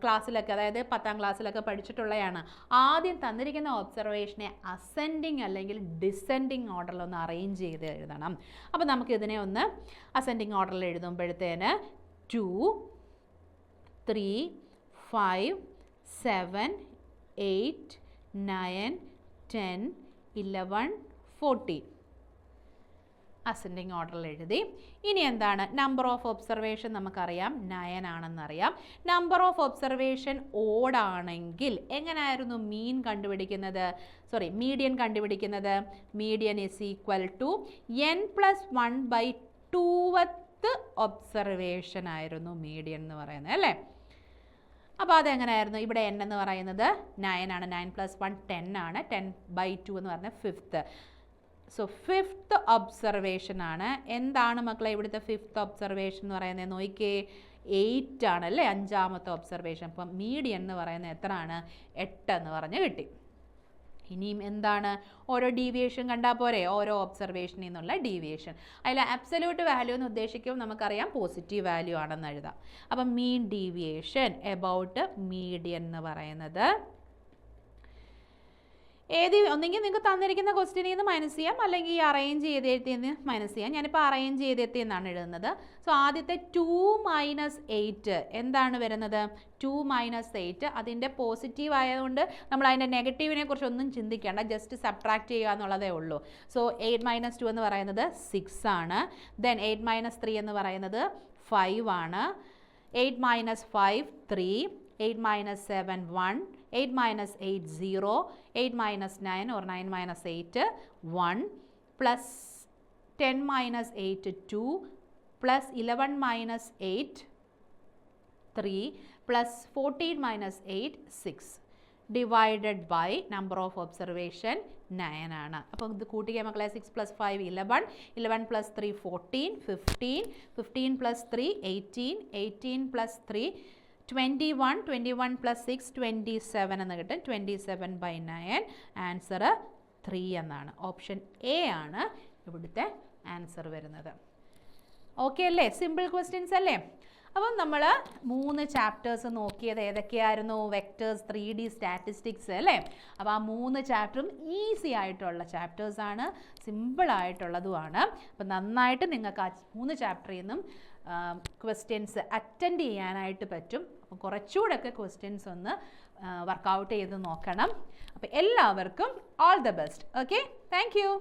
ക്ലാസ്സിലൊക്കെ, അതായത് 10ാം ക്ലാസ്സിലൊക്കെ പഠിച്ചിട്ടുള്ളതാണ്. ആദ്യം തന്നിരിക്കുന്ന ഒബ്സർവേഷനെ അസെൻഡിങ് അല്ലെങ്കിൽ ഡിസെൻഡിങ് ഓർഡറിലൊന്ന് അറേഞ്ച് ചെയ്ത് എഴുതണം. അപ്പോൾ നമുക്കിതിനെ ഒന്ന് അസെൻഡിങ് ഓർഡറിൽ എഴുതുമ്പോഴത്തേന് 2, 3, 5, 7, 8, 9, 10, 11, 14 അസെൻഡിങ് ഓർഡറിൽ എഴുതി. ഇനി എന്താണ്? നമ്പർ ഓഫ് ഒബ്സർവേഷൻ നമുക്കറിയാം 9 ആണെന്നറിയാം. നമ്പർ ഓഫ് ഒബ്സർവേഷൻ ഓഡ് ആണെങ്കിൽ എങ്ങനെയായിരുന്നു മീൻ കണ്ടുപിടിക്കുന്നത്? മീഡിയൻ കണ്ടുപിടിക്കുന്നത്? Median is equal to n+1/2th observation ആയിരുന്നു മീഡിയൻ എന്ന് പറയുന്നത് അല്ലേ? അപ്പോൾ അതെങ്ങനെയായിരുന്നു? ഇവിടെ n എന്ന് പറയുന്നത് 9 ആണ്. 9 + 1 10 ആണ്. 10/2 എന്ന് പറഞ്ഞാൽ 5th. സോ 5th ഒബ്സർവേഷൻ ആണ്. എന്താണ് മക്കളെ ഇവിടുത്തെ 5th ഒബ്സർവേഷൻ എന്ന് പറയുന്നത്? നോക്കിക്കേ, 8 ആണല്ലേ 5ാമത്തെ ഒബ്സർവേഷൻ. അപ്പം മീഡിയൻ എന്ന് പറയുന്നത് എത്രയാണ്? 8 എന്ന് പറഞ്ഞ് കിട്ടി. ഇനിയും എന്താണ്? ഓരോ ഡീവിയേഷൻ കണ്ടാൽ പോരെ? ഓരോ ഒബ്സർവേഷനിൽ നിന്നുള്ള ഡീവിയേഷൻ. അതിൽ അബ്സല്യൂട്ട് വാല്യൂ എന്ന് ഉദ്ദേശിക്കുമ്പോൾ നമുക്കറിയാം പോസിറ്റീവ് വാല്യൂ ആണെന്ന് എഴുതാം. അപ്പം മീൻ ഡീവിയേഷൻ എബൌട്ട് മീഡിയൻ എന്ന് പറയുന്നത് ഒന്നെങ്കിൽ നിങ്ങൾക്ക് തന്നിരിക്കുന്ന ക്വസ്റ്റ്യനിൽ നിന്ന് മൈനസ് ചെയ്യാം, അല്ലെങ്കിൽ ഈ അറേഞ്ച് ചെയ്തെത്തിയെന്ന് മൈനസ് ചെയ്യാം. ഞാനിപ്പോൾ അറേഞ്ച് ചെയ്തെത്തിയെന്നാണ് എഴുതുന്നത്. സോ ആദ്യത്തെ 2 - 8 എന്താണ് വരുന്നത്? 2 - 8 അതിൻ്റെ പോസിറ്റീവ് ആയതുകൊണ്ട് നമ്മൾ അതിൻ്റെ നെഗറ്റീവിനെ കുറിച്ചൊന്നും ചിന്തിക്കേണ്ട, ജസ്റ്റ് സബ്ട്രാക്ട് ചെയ്യുക എന്നുള്ളതേ ഉള്ളൂ. സോ 8 - 2 എന്ന് പറയുന്നത് 6 ആണ്. ദെൻ 8 - 3 എന്ന് പറയുന്നത് 5 ആണ്. 8 - 5 3, 8 - 7 1, 8 - 8 0, 8 - 9 or 9 - 8 1, plus 10 minus 8 2 plus 11 minus 8 3 plus 14 minus 8 6 divided by number of observation 9 ആണ്. അപ്പോൾ ഇത് കൂട്ടിയ മക്കളെ 6 plus 5 11 11 plus 3 14 15 15 plus 3 18 18 plus 3 21 21 plus 6 27 എന്ന് കിട്ടും. 27 by 9 ആൻസർ 3 എന്നാണ്. ഓപ്ഷൻ എ ആണ് ഇവിടുത്തെ ആൻസർ വരുന്നത്. ഓക്കെ അല്ലേ? സിമ്പിൾ ക്വസ്റ്റ്യൻസ് അല്ലേ? അപ്പം നമ്മൾ 3 ചാപ്റ്റേഴ്സ് നോക്കിയത് ഏതൊക്കെയായിരുന്നു? വെക്ടേഴ്സ്, 3D സ്റ്റാറ്റിസ്റ്റിക്സ് അല്ലേ? അപ്പോൾ ആ 3 ചാപ്റ്ററും ഈസി ആയിട്ടുള്ള ചാപ്റ്റേഴ്സാണ്, സിമ്പിളായിട്ടുള്ളതുമാണ്. അപ്പം നന്നായിട്ട് നിങ്ങൾക്ക് ആ 3 ചാപ്റ്ററിൽ നിന്നും ക്വസ്റ്റ്യൻസ് അറ്റൻഡ് ചെയ്യാനായിട്ട് പറ്റും. അപ്പം കുറച്ചുകൂടെയൊക്കെ ക്വസ്റ്റ്യൻസ് ഒന്ന് വർക്കൗട്ട് ചെയ്ത് നോക്കണം. അപ്പോൾ എല്ലാവർക്കും all the best. Okay, thank you.